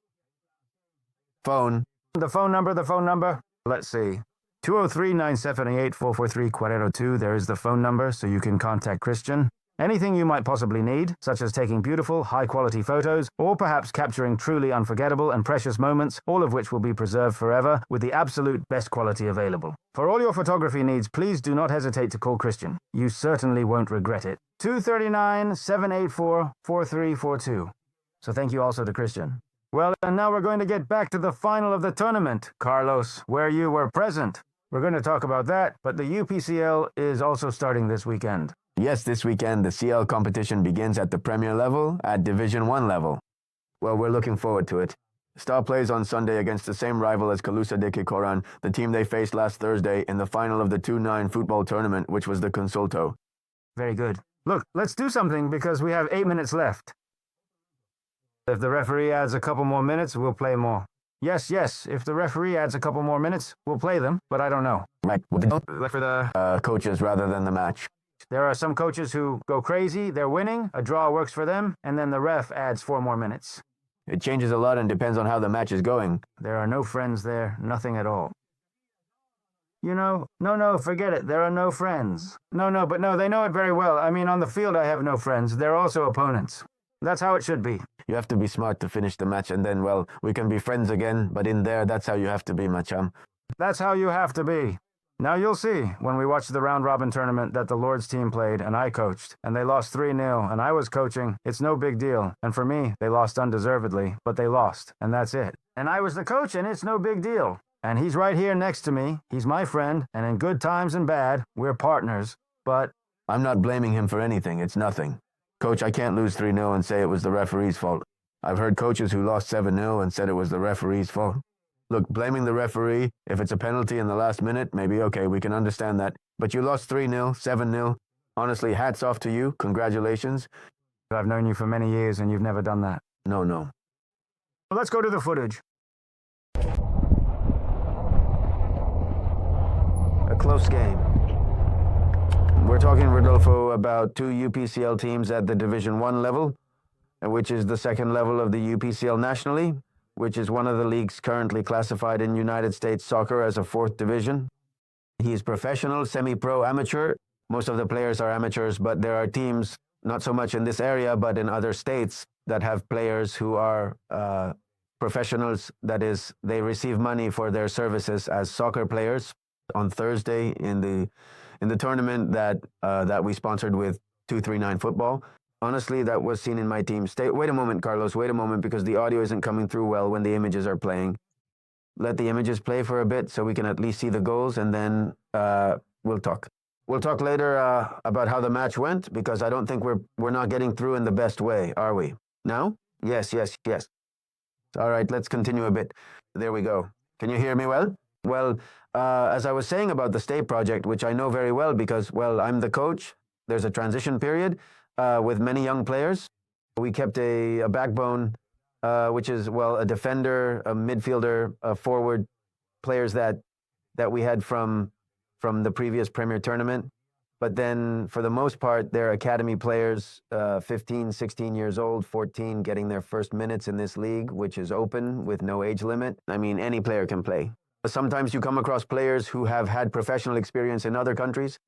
[SPEAKER 5] Phone.
[SPEAKER 1] The phone number. Let's see. 203-978-443-402. There is the phone number, so you can contact Christian. Anything you might possibly need, such as taking beautiful, high-quality photos, or perhaps capturing truly unforgettable and precious moments, all of which will be preserved forever with the absolute best quality available. For all your photography needs, please do not hesitate to call Christian. You certainly won't regret it. 239-784-4342. So thank you also to Christian. Well, and now we're going to get back to the final of the tournament, Carlos, where you were present. We're going to talk about that, but the UPCL is also starting this weekend.
[SPEAKER 5] Yes, this weekend the CL competition begins at the Premier level, at Division 1 level. Well, we're looking forward to it. Star plays on Sunday against the same rival as Calusa de Kikoran, the team they faced last Thursday in the final of the 2-9 football tournament, which was the Consulto.
[SPEAKER 1] Very good. Look, let's do something because we have 8 minutes left. If the referee adds a couple more minutes, we'll play more. Yes, if the referee adds a couple more minutes, we'll play them, but I don't know.
[SPEAKER 5] Right, for the coaches rather than the match.
[SPEAKER 1] There are some coaches who go crazy, they're winning, a draw works for them, and then the ref adds 4 more minutes.
[SPEAKER 5] It changes a lot and depends on how the match is going.
[SPEAKER 1] There are no friends there, nothing at all. You know, no, forget it, there are no friends. No, they know it very well. I mean, on the field I have no friends, they're also opponents. That's how it should be.
[SPEAKER 5] You have to be smart to finish the match and then, well, we can be friends again, but in there, that's how you have to be, my chum.
[SPEAKER 1] That's how you have to be. Now you'll see, when we watch the round-robin tournament that the Lord's team played and I coached, and they lost 3-0, and I was coaching, it's no big deal. And for me, they lost undeservedly, but they lost, and that's it. And I was the coach, and it's no big deal. And he's right here next to me. He's my friend, and in good times and bad, we're partners. But
[SPEAKER 5] I'm not blaming him for anything. It's nothing. Coach, I can't lose 3-0 and say it was the referee's fault. I've heard coaches who lost 7-0 and said it was the referee's fault. Look, blaming the referee, if it's a penalty in the last minute, maybe okay, we can understand that. But you lost 3-0, 7-0. Honestly, hats off to you. Congratulations.
[SPEAKER 1] I've known you for many years, and you've never done that.
[SPEAKER 5] No.
[SPEAKER 1] Well, let's go to the footage.
[SPEAKER 5] A close game. We're talking, Rodolfo, about two UPCL teams at the Division 1 level, which is the second level of the UPCL nationally, which is one of the leagues currently classified in United States soccer as a fourth division. He's professional, semi-pro, amateur. Most of the players are amateurs, but there are teams, not so much in this area, but in other states, that have players who are professionals. That is, they receive money for their services as soccer players. On Thursday in the tournament that we sponsored with 239 Futbol. Honestly, that was seen in my team. Wait a moment, Carlos. Wait a moment, because the audio isn't coming through well when the images are playing. Let the images play for a bit so we can at least see the goals, and then we'll talk. We'll talk later about how the match went, because I don't think we're not getting through in the best way, are we? Now? Yes. All right, let's continue a bit. There we go. Can you hear me well? Well, as I was saying about the Stay project, which I know very well because, well, I'm the coach. There's a transition period with many young players. We kept a backbone, which is, well, a defender, a midfielder, a forward, players that we had from the previous Premier Tournament. But then, for the most part, they're academy players, 15, 16 years old, 14, getting their first minutes in this league, which is open with no age limit. I mean, any player can play. Sometimes you come across players who have had professional experience in other countries.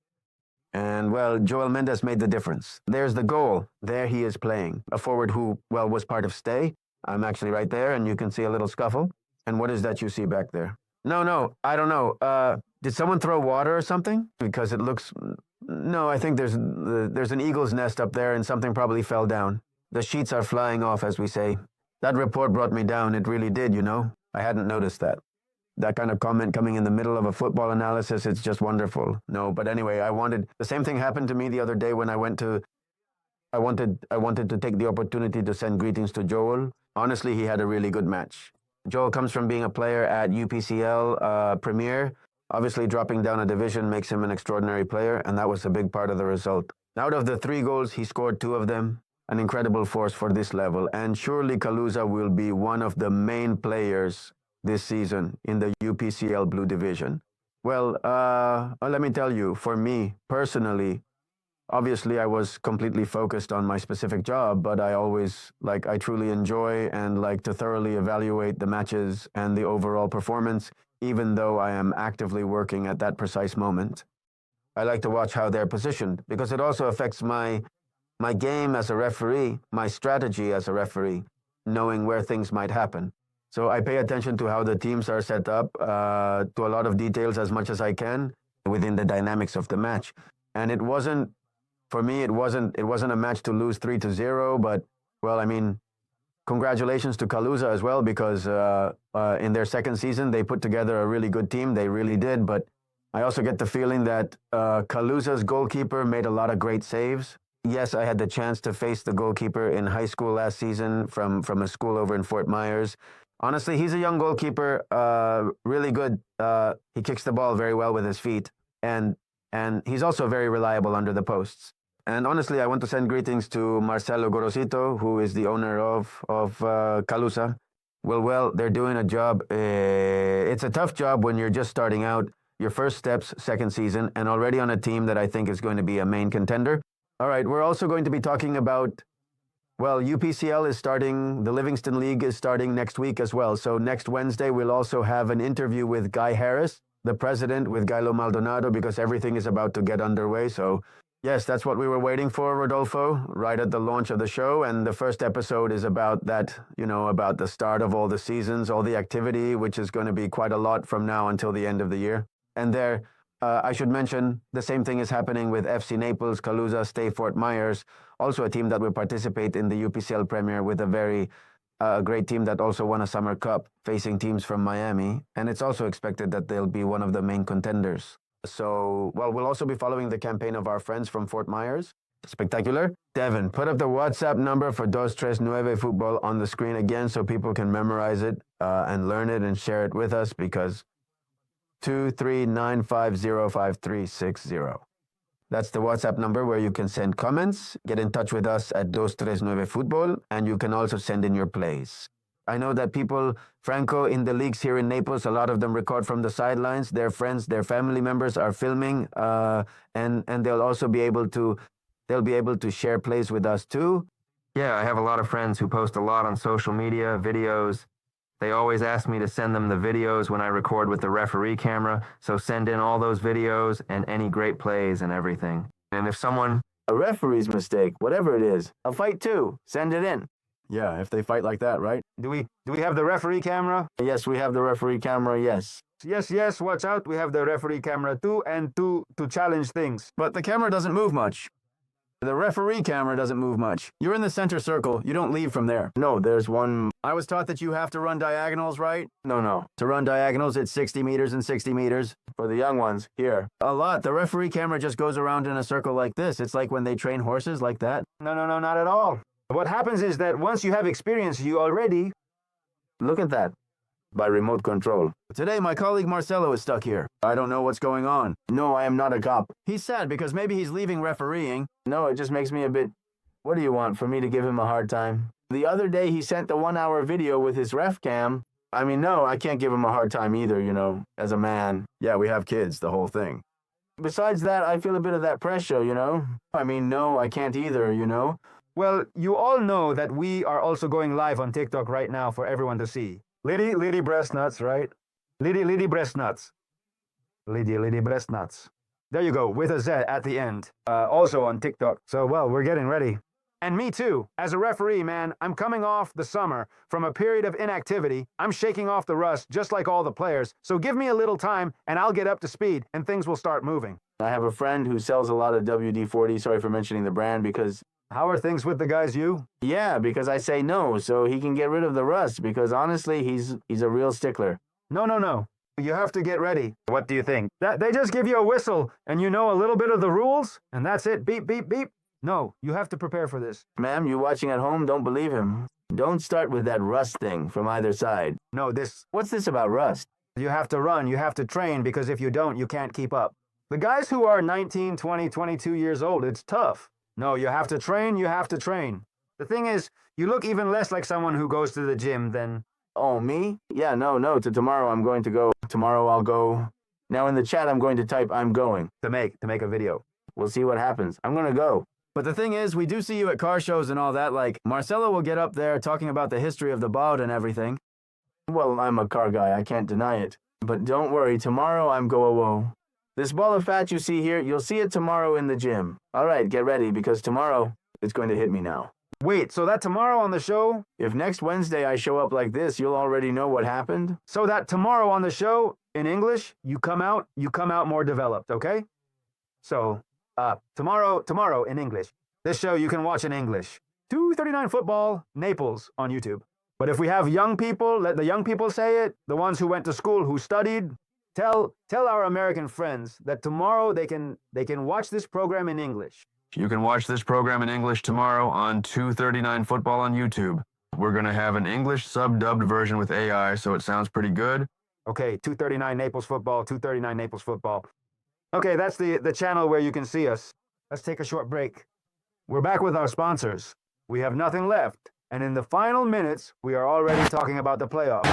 [SPEAKER 5] And, well, Joel Mendes made the difference. There's the goal. There he is playing. A forward who, well, was part of Stay. I'm actually right there, and you can see a little scuffle. And what is that you see back there? No, I don't know. Did someone throw water or something? Because it looks... No, I think there's an eagle's nest up there, and something probably fell down. The sheets are flying off, as we say. That report brought me down. It really did, you know. I hadn't noticed that. That kind of comment coming in the middle of a football analysis, it's just wonderful. No, but anyway, the same thing happened to me the other day when I wanted to take the opportunity to send greetings to Joel. Honestly, he had a really good match. Joel comes from being a player at UPCL Premier. Obviously, dropping down a division makes him an extraordinary player, and that was a big part of the result. Out of the 3 goals, he scored 2 of them. An incredible force for this level, and surely Kaluza will be one of the main players this season in the UPCL Blue Division. Well, let me tell you, for me, personally, obviously I was completely focused on my specific job, but I truly enjoy and like to thoroughly evaluate the matches and the overall performance, even though I am actively working at that precise moment. I like to watch how they're positioned, because it also affects my game as a referee, my strategy as a referee, knowing where things might happen. So I pay attention to how the teams are set up, to a lot of details as much as I can within the dynamics of the match. And it wasn't a match to lose 3-0, but, well, I mean, congratulations to Kaluza as well, because in their second season, they put together a really good team. They really did. But I also get the feeling that Kaluza's goalkeeper made a lot of great saves. Yes, I had the chance to face the goalkeeper in high school last season from a school over in Fort Myers. Honestly, he's a young goalkeeper, really good. He kicks the ball very well with his feet, and he's also very reliable under the posts. And honestly, I want to send greetings to Marcelo Gorosito, who is the owner of Kaluza. Well, they're doing a job. It's a tough job when you're just starting out, your first steps, second season, and already on a team that I think is going to be a main contender. All right, we're also going to be talking about, well, UPCL is starting, the Livingston League is starting next week as well. So next Wednesday, we'll also have an interview with Guy Harris, the president, with Gailo Maldonado, because everything is about to get underway. So yes, that's what we were waiting for, Rodolfo, right at the launch of the show. And the first episode is about that, about the start of all the seasons, all the activity, which is going to be quite a lot from now until the end of the year. And there, I should mention, the same thing is happening with FC Naples, Kaluza, Stay Fort Myers, also a team that will participate in the UPCL Premier with a very
[SPEAKER 1] a great team that also won a Summer Cup, facing teams from Miami, and it's also expected that they'll be one of the main contenders. So, well, we'll also be following the campaign of our friends from Fort Myers. Spectacular. Devin, put up the WhatsApp number for 239 Futbol on the screen again so people can memorize it and learn it and share it with us, because 239505360. That's the WhatsApp number where you can send comments, get in touch with us at 239 Futbol, and you can also send in your plays. I know that people, Franco, in the leagues here in Naples, a lot of them record from the sidelines. Their friends, their family members are filming, and they'll also be able to share plays with us too.
[SPEAKER 11] Yeah, I have a lot of friends who post a lot on social media, videos. They always ask me to send them the videos when I record with the referee camera, so send in all those videos and any great plays and everything. And if someone...
[SPEAKER 5] A referee's mistake, whatever it is. A fight too. Send it in.
[SPEAKER 8] Yeah, if they fight like that, right?
[SPEAKER 1] Do we have the referee camera?
[SPEAKER 5] Yes, we have the referee camera, yes.
[SPEAKER 1] Yes, watch out. We have the referee camera too, and to challenge things.
[SPEAKER 5] But the camera doesn't move much. The referee camera doesn't move much. You're in the center circle. You don't leave from there. No, there's one... I was taught that you have to run diagonals, right? No. To run diagonals, it's 60 meters and 60 meters. For the young ones, here. A lot. The referee camera just goes around in a circle like this. It's like when they train horses like that.
[SPEAKER 1] No, not at all. What happens is that once you have experience, you already...
[SPEAKER 5] Look at that. By remote control. Today, my colleague Marcelo is stuck here. I don't know what's going on. No, I am not a cop. He's sad because maybe he's leaving refereeing. No, it just makes me a bit... What do you want, for me to give him a hard time? The other day, he sent the 1-hour video with his ref cam. I mean, no, I can't give him a hard time either, as a man. Yeah, we have kids, the whole thing. Besides that, I feel a bit of that pressure, I mean, no, I can't either,
[SPEAKER 1] Well, you all know that we are also going live on TikTok right now for everyone to see. Liddy breast nuts, right? Liddy breast nuts. Liddy breast nuts. There you go, with a Z at the end. Also on TikTok. So, well, we're getting ready. And me too. As a referee, man, I'm coming off the summer from a period of inactivity. I'm shaking off the rust just like all the players. So give me a little time and I'll get up to speed and things will start moving.
[SPEAKER 5] I have a friend who sells a lot of WD-40. Sorry for mentioning the brand because...
[SPEAKER 1] How are things with the guys you?
[SPEAKER 5] Yeah, because I say no, so he can get rid of the rust, because honestly, he's a real stickler.
[SPEAKER 1] No. You have to get ready. What do you think? That they just give you a whistle, and you know a little bit of the rules, and that's it. Beep, beep, beep. No, you have to prepare for this.
[SPEAKER 5] Ma'am, you watching at home, don't believe him. Don't start with that rust thing from either side.
[SPEAKER 1] No,
[SPEAKER 5] What's this about rust?
[SPEAKER 1] You have to run, you have to train, because if you don't, you can't keep up. The guys who are 19, 20, 22 years old, it's tough. No, you have to train, The thing is, you look even less like someone who goes to the gym than...
[SPEAKER 5] Oh, me? Yeah, no, to tomorrow I'm going to go. Tomorrow I'll go. Now in the chat I'm going to type I'm going.
[SPEAKER 1] To make a video.
[SPEAKER 5] We'll see what happens. I'm going to go. But the thing is, we do see you at car shows and all that, like, Marcelo will get up there talking about the history of the bout and everything. Well, I'm a car guy, I can't deny it. But don't worry, tomorrow I'm go-a-woe. This ball of fat you see here, you'll see it tomorrow in the gym. All right, get ready, because tomorrow, it's going to hit me now.
[SPEAKER 1] Wait, so that tomorrow on the show?
[SPEAKER 5] If next Wednesday I show up like this, you'll already know what happened.
[SPEAKER 1] So that tomorrow on the show, in English, you come out more developed, okay? So, tomorrow in English. This show you can watch in English. 239 Futbol, Naples on YouTube. But if we have young people, let the young people say it, the ones who went to school, who studied... Tell our American friends that tomorrow they can watch this program in English.
[SPEAKER 9] You can watch this program in English tomorrow on 239 Futbol on YouTube. We're going to have an English sub-dubbed version with AI, so it sounds pretty good.
[SPEAKER 1] Okay, 239 Naples Futbol, 239 Naples Futbol. Okay, that's the channel where you can see us. Let's take a short break. We're back with our sponsors. We have nothing left, and in the final minutes, we are already talking about the playoffs.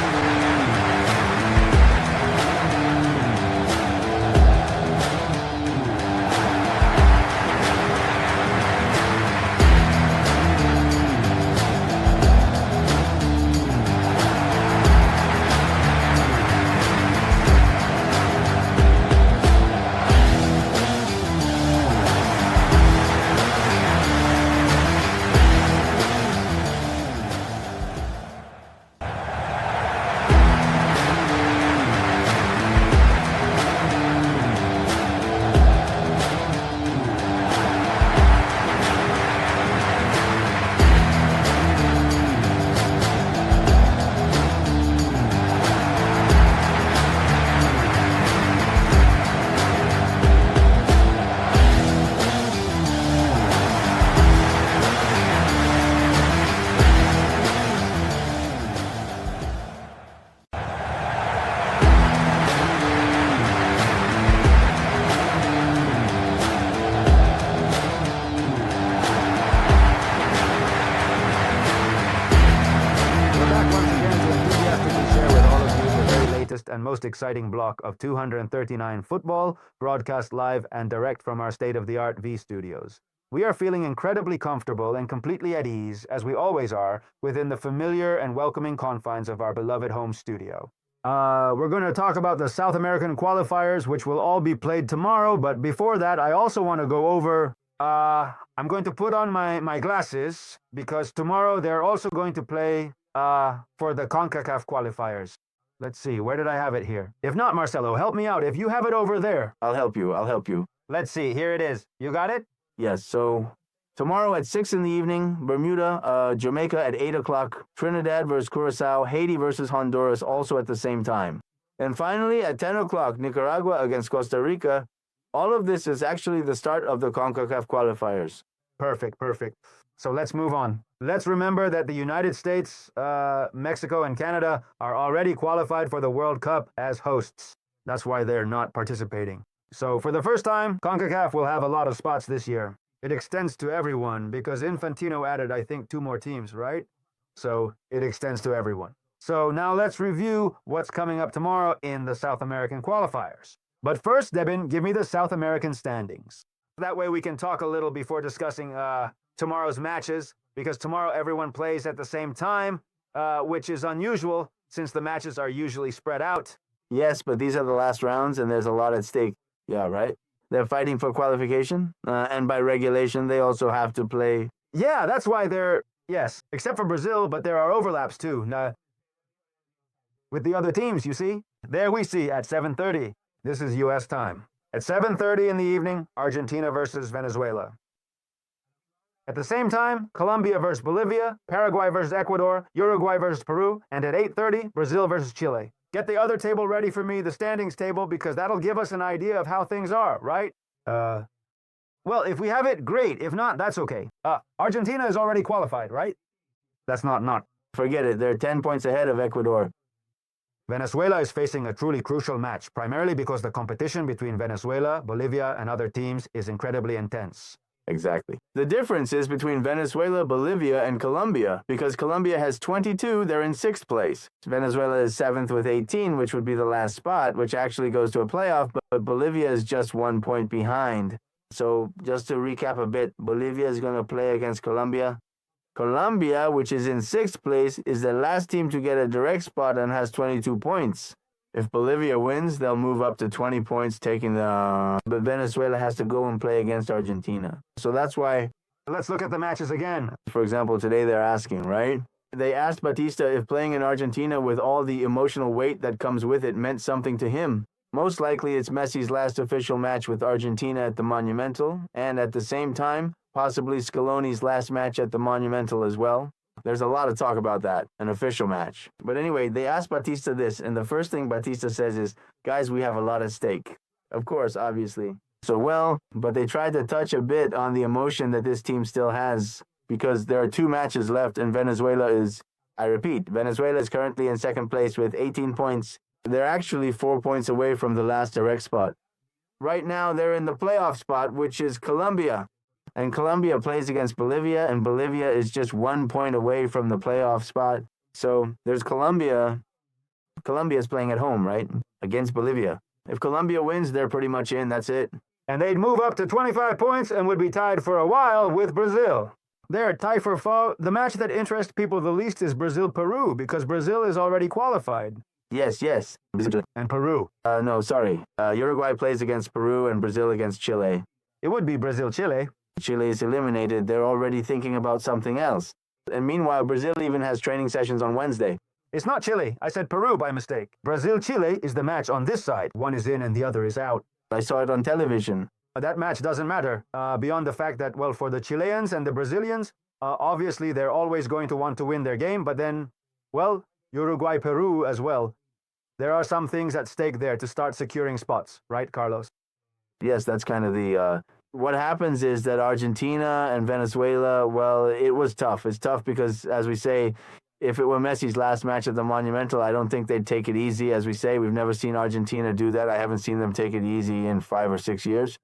[SPEAKER 1] most exciting block of 239 football, broadcast live and direct from our state-of-the-art V studios. We are feeling incredibly comfortable and completely at ease, as we always are, within the familiar and welcoming confines of our beloved home studio. We're going to talk about the South American qualifiers, which will all be played tomorrow, but before that, I also want to go over... I'm going to put on my glasses, because tomorrow they're also going to play for the CONCACAF qualifiers. Let's see, where did I have it here? If not, Marcelo, help me out. If you have it over there.
[SPEAKER 5] I'll help you.
[SPEAKER 1] Let's see, here it is. You got it?
[SPEAKER 5] Yes, so tomorrow at 6 in the evening, Bermuda, Jamaica at 8 o'clock, Trinidad versus Curacao, Haiti versus Honduras also at the same time. And finally, at 10 o'clock, Nicaragua against Costa Rica. All of this is actually the start of the CONCACAF qualifiers.
[SPEAKER 1] Perfect. So let's move on. Let's remember that the United States, Mexico, and Canada are already qualified for the World Cup as hosts. That's why they're not participating. So for the first time, CONCACAF will have a lot of spots this year. It extends to everyone because Infantino added, I think, 2 more teams, right? So it extends to everyone. So now let's review what's coming up tomorrow in the South American qualifiers. But first, Debin, give me the South American standings. That way we can talk a little before discussing tomorrow's matches, because tomorrow everyone plays at the same time, which is unusual since the matches are usually spread out.
[SPEAKER 5] Yes, but these are the last rounds and there's a lot at stake. Yeah, right? They're fighting for qualification, and by regulation they also have to play.
[SPEAKER 1] Yeah, that's why they're... Yes, except for Brazil, but there are overlaps too. With the other teams, you see? There we see at 7:30. This is U.S. time. At 7:30 in the evening, Argentina versus Venezuela. At the same time, Colombia versus Bolivia, Paraguay versus Ecuador, Uruguay versus Peru, and at 8:30, Brazil versus Chile. Get the other table ready for me, the standings table, because that'll give us an idea of how things are, right? Well, if we have it, great. If not, that's okay. Argentina is already qualified, right? That's not.
[SPEAKER 5] Forget it, they're 10 points ahead of Ecuador.
[SPEAKER 1] Venezuela is facing a truly crucial match, primarily because the competition between Venezuela, Bolivia, and other teams is incredibly intense.
[SPEAKER 5] Exactly. The difference is between Venezuela, Bolivia, and Colombia, because Colombia has 22, they're in 6th place. Venezuela is 7th with 18, which would be the last spot, which actually goes to a playoff, but Bolivia is just 1 point behind. So just to recap a bit, Bolivia is going to play against Colombia. Colombia, which is in 6th place, is the last team to get a direct spot and has 22 points. If Bolivia wins, they'll move up to 20 points, but Venezuela has to go and play against Argentina. So that's why...
[SPEAKER 1] Let's look at the matches again.
[SPEAKER 5] For example, today they're asking, right? They asked Batista if playing in Argentina with all the emotional weight that comes with it meant something to him. Most likely it's Messi's last official match with Argentina at the Monumental, and at the same time, possibly Scaloni's last match at the Monumental as well. There's a lot of talk about that, an official match. But anyway, they asked Batista this, and the first thing Batista says is, guys, we have a lot at stake. Of course, obviously. So, but they tried to touch a bit on the emotion that this team still has, because there are 2 matches left, and Venezuela is, I repeat, Venezuela is currently in 2nd place with 18 points. They're actually 4 points away from the last direct spot. Right now, they're in the playoff spot, which is Colombia. And Colombia plays against Bolivia, and Bolivia is just 1 point away from the playoff spot. So there's Colombia. Colombia's playing at home, right? Against Bolivia. If Colombia wins, they're pretty much in. That's it.
[SPEAKER 1] And they'd move up to 25 points and would be tied for a while with Brazil. They're tied for fall. The match that interests people the least is Brazil-Peru, because Brazil is already qualified.
[SPEAKER 5] Yes.
[SPEAKER 1] And Peru.
[SPEAKER 5] No, sorry. Uruguay plays against Peru and Brazil against Chile.
[SPEAKER 1] It would be Brazil-Chile.
[SPEAKER 5] Chile is eliminated, they're already thinking about something else. And meanwhile, Brazil even has training sessions on Wednesday.
[SPEAKER 1] It's not Chile. I said Peru by mistake. Brazil-Chile is the match on this side. One is in and the other is out.
[SPEAKER 5] I saw it on television.
[SPEAKER 1] That match doesn't matter, beyond the fact that, well, for the Chileans and the Brazilians, obviously they're always going to want to win their game, but then, well, Uruguay-Peru as well. There are some things at stake there to start securing spots, right, Carlos?
[SPEAKER 5] Yes, that's kind of the... What happens is that Argentina and Venezuela, well, it was tough. It's tough because, as we say, if it were Messi's last match at the Monumental, I don't think they'd take it easy. As we say, we've never seen Argentina do that. I haven't seen them take it easy in 5 or 6 years.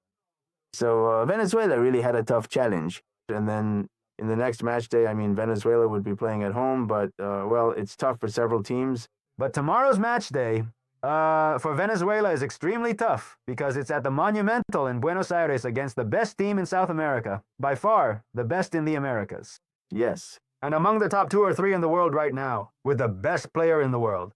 [SPEAKER 5] So Venezuela really had a tough challenge. And then in the next match day, I mean, Venezuela would be playing at home, but, well, it's tough for several teams.
[SPEAKER 1] But tomorrow's match day For Venezuela is extremely tough because it's at the Monumental in Buenos Aires against the best team in South America. By far, the best in the Americas.
[SPEAKER 5] Yes.
[SPEAKER 1] And among the top 2 or 3 in the world right now, with the best player in the world.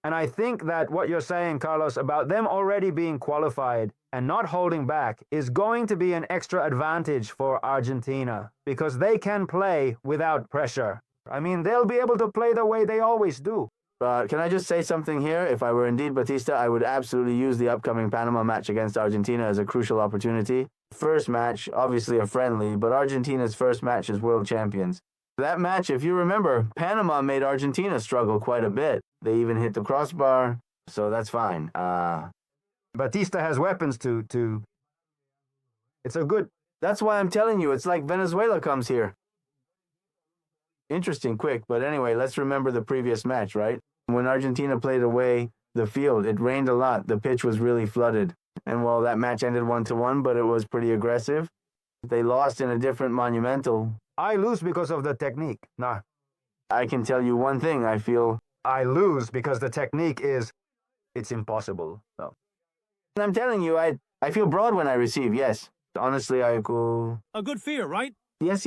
[SPEAKER 1] And I think that what you're saying, Carlos, about them already being qualified and not holding back is going to be an extra advantage for Argentina because they can play without pressure. I mean, they'll be able to play the way they always do.
[SPEAKER 5] Can I just say something here? If I were indeed Batista, I would absolutely use the upcoming Panama match against Argentina as a crucial opportunity. First match, obviously a friendly, but Argentina's first match as world champions. That match, if you remember, Panama made Argentina struggle quite a bit. They even hit the crossbar, so that's fine.
[SPEAKER 1] Batista has weapons to... It's a good...
[SPEAKER 5] That's why I'm telling you, it's like Venezuela comes here. Interesting quick, but anyway, let's remember the previous match, right? When Argentina played away the field, it rained a lot. The pitch was really flooded. And well, that match ended 1-1, but it was pretty aggressive. They lost in a different Monumental.
[SPEAKER 1] I lose because of the technique. Nah.
[SPEAKER 5] I can tell you one thing, I feel...
[SPEAKER 1] I lose because the technique is... It's impossible.
[SPEAKER 5] So. And I'm telling you, I feel broad when I receive, yes. Honestly, I go...
[SPEAKER 4] A good fear, right?
[SPEAKER 5] Yes.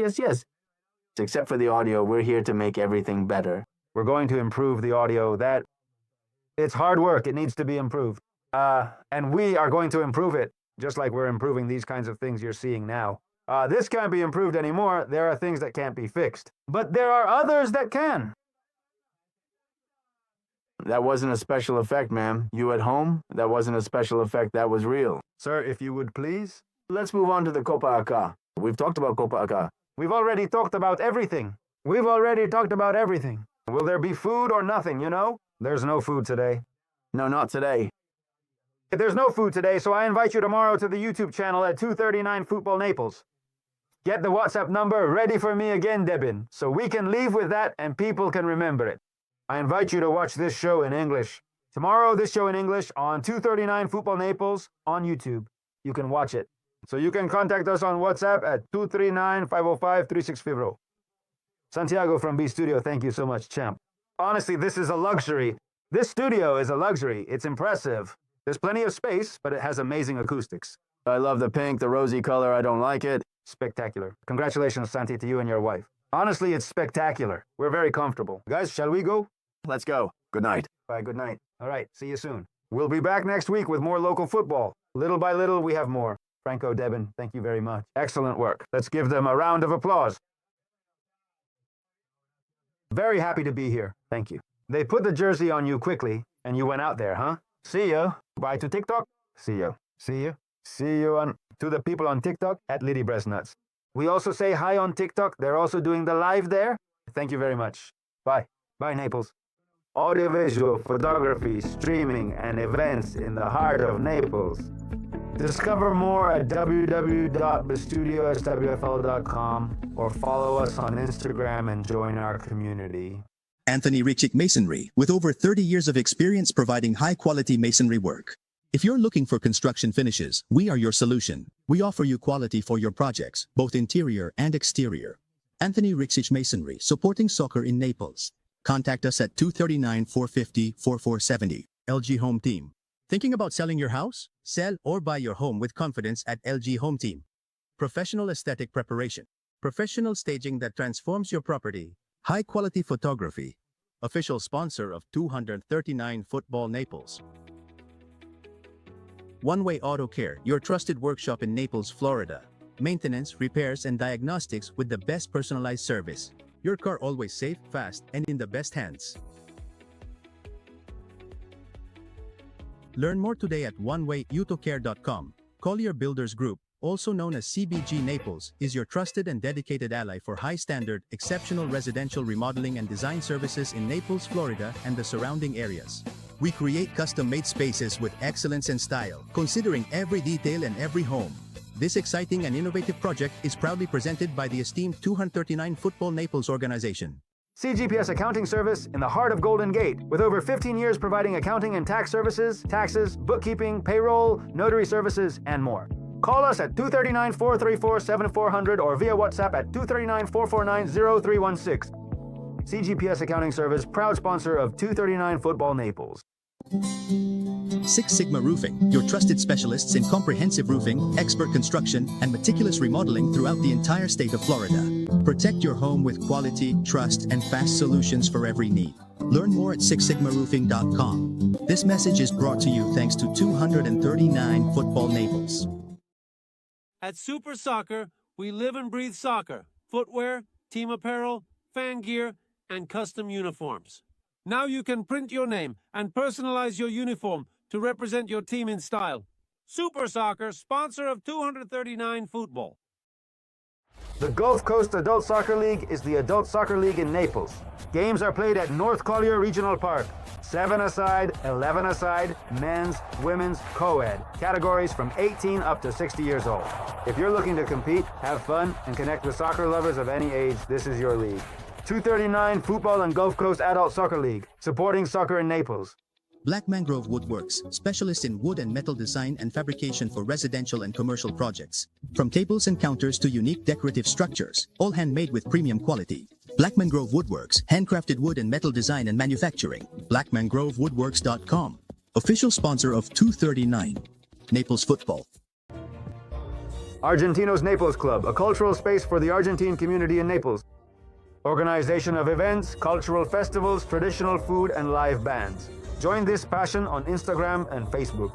[SPEAKER 5] Except for the audio, we're here to make everything better.
[SPEAKER 1] We're going to improve the audio. It's hard work. It needs to be improved. And we are going to improve it, just like we're improving these kinds of things you're seeing now. This can't be improved anymore. There are things that can't be fixed. But there are others that can.
[SPEAKER 5] That wasn't a special effect, ma'am. You at home? That wasn't a special effect. That was real.
[SPEAKER 1] Sir, if you would please.
[SPEAKER 5] Let's move on to the Copa Acá. We've talked about Copa Acá.
[SPEAKER 1] We've already talked about everything. Will there be food or nothing, you know? There's no food today.
[SPEAKER 5] No, not today.
[SPEAKER 1] There's no food today, so I invite you tomorrow to the YouTube channel at 239 Futbol Naples. Get the WhatsApp number ready for me again, Debin, so we can leave with that and people can remember it. I invite you to watch this show in English. Tomorrow, this show in English on 239 Futbol Naples on YouTube. You can watch it. So you can contact us on WhatsApp at 239-505-3650. Santiago from B Studio, thank you so much, champ. Honestly, this is a luxury. This studio is a luxury. It's impressive. There's plenty of space, but it has amazing acoustics.
[SPEAKER 5] I love the pink, the rosy color. I don't like it.
[SPEAKER 1] Spectacular. Congratulations, Santi, to you and your wife. Honestly, it's spectacular. We're very comfortable. Guys, shall we go?
[SPEAKER 5] Let's go. Good night.
[SPEAKER 1] Bye, good night. All right, see you soon. We'll be back next week with more local football. Little by little, we have more. Franco, Debin, thank you very much. Excellent work. Let's give them a round of applause. Very happy to be here. Thank you. They put the jersey on you quickly, and you went out there, huh? See you. Bye to TikTok. See you. See you. See you on to the people on TikTok at Liddy Breastnuts. We also say hi on TikTok. They're also doing the live there. Thank you very much. Bye. Bye, Naples. Audiovisual, photography, streaming, and events in the heart of Naples. Discover more at www.thestudioswfl.com or follow us on Instagram and join our community.
[SPEAKER 2] Anthony Richick Masonry, with over 30 years of experience providing high-quality masonry work. If you're looking for construction finishes, we are your solution. We offer you quality for your projects, both interior and exterior. Anthony Richick Masonry, supporting soccer in Naples. Contact us at 239-450-4470. LG Home Team. Thinking about selling your house? Sell or buy your home with confidence at LG Home Team. Professional aesthetic preparation. Professional staging that transforms your property. High-quality photography. Official sponsor of 239 Futbol Naples. One Way Auto Care, your trusted workshop in Naples, Florida. Maintenance, repairs, and diagnostics with the best personalized service. Your car always safe, fast, and in the best hands. Learn more today at onewayutocare.com. Collier Builders Group, also known as CBG Naples, is your trusted and dedicated ally for high-standard, exceptional residential remodeling and design services in Naples, Florida, and the surrounding areas. We create custom-made spaces with excellence and style, considering every detail and every home. This exciting and innovative project is proudly presented by the esteemed 239 Futbol Naples organization.
[SPEAKER 1] CGPS Accounting Service in the heart of Golden Gate, with over 15 years providing accounting and tax services, taxes, bookkeeping, payroll, notary services, and more. Call us at 239-434-7400 or via WhatsApp at 239-449-0316. CGPS Accounting Service, proud sponsor of 239 Futbol Naples.
[SPEAKER 2] Six Sigma Roofing, your trusted specialists in comprehensive roofing, expert construction, and meticulous remodeling throughout the entire state of Florida. Protect your home with quality, trust, and fast solutions for every need. Learn more at sixsigmaroofing.com. This message is brought to you thanks to 239 Futbol Naples.
[SPEAKER 4] At Super Soccer, we live and breathe soccer, footwear, team apparel, fan gear, and custom uniforms. Now you can print your name and personalize your uniform to represent your team in style. Super Soccer, sponsor of 239 Futbol.
[SPEAKER 1] The Gulf Coast Adult Soccer League is the adult soccer league in Naples. Games are played at North Collier Regional Park. 7-a-side, 11-a-side, men's, women's, co-ed. Categories from 18 up to 60 years old. If you're looking to compete, have fun, and connect with soccer lovers of any age, this is your league. 239 Futbol and Gulf Coast Adult Soccer League, supporting soccer in Naples.
[SPEAKER 2] Black Mangrove Woodworks, specialist in wood and metal design and fabrication for residential and commercial projects. From tables and counters to unique decorative structures, all handmade with premium quality. Black Mangrove Woodworks, handcrafted wood and metal design and manufacturing. BlackMangroveWoodworks.com. Official sponsor of 239 Naples Futbol.
[SPEAKER 1] Argentinos Naples Club, a cultural space for the Argentine community in Naples. Organization of events, cultural festivals, traditional food, and live bands. Join this passion on Instagram and Facebook.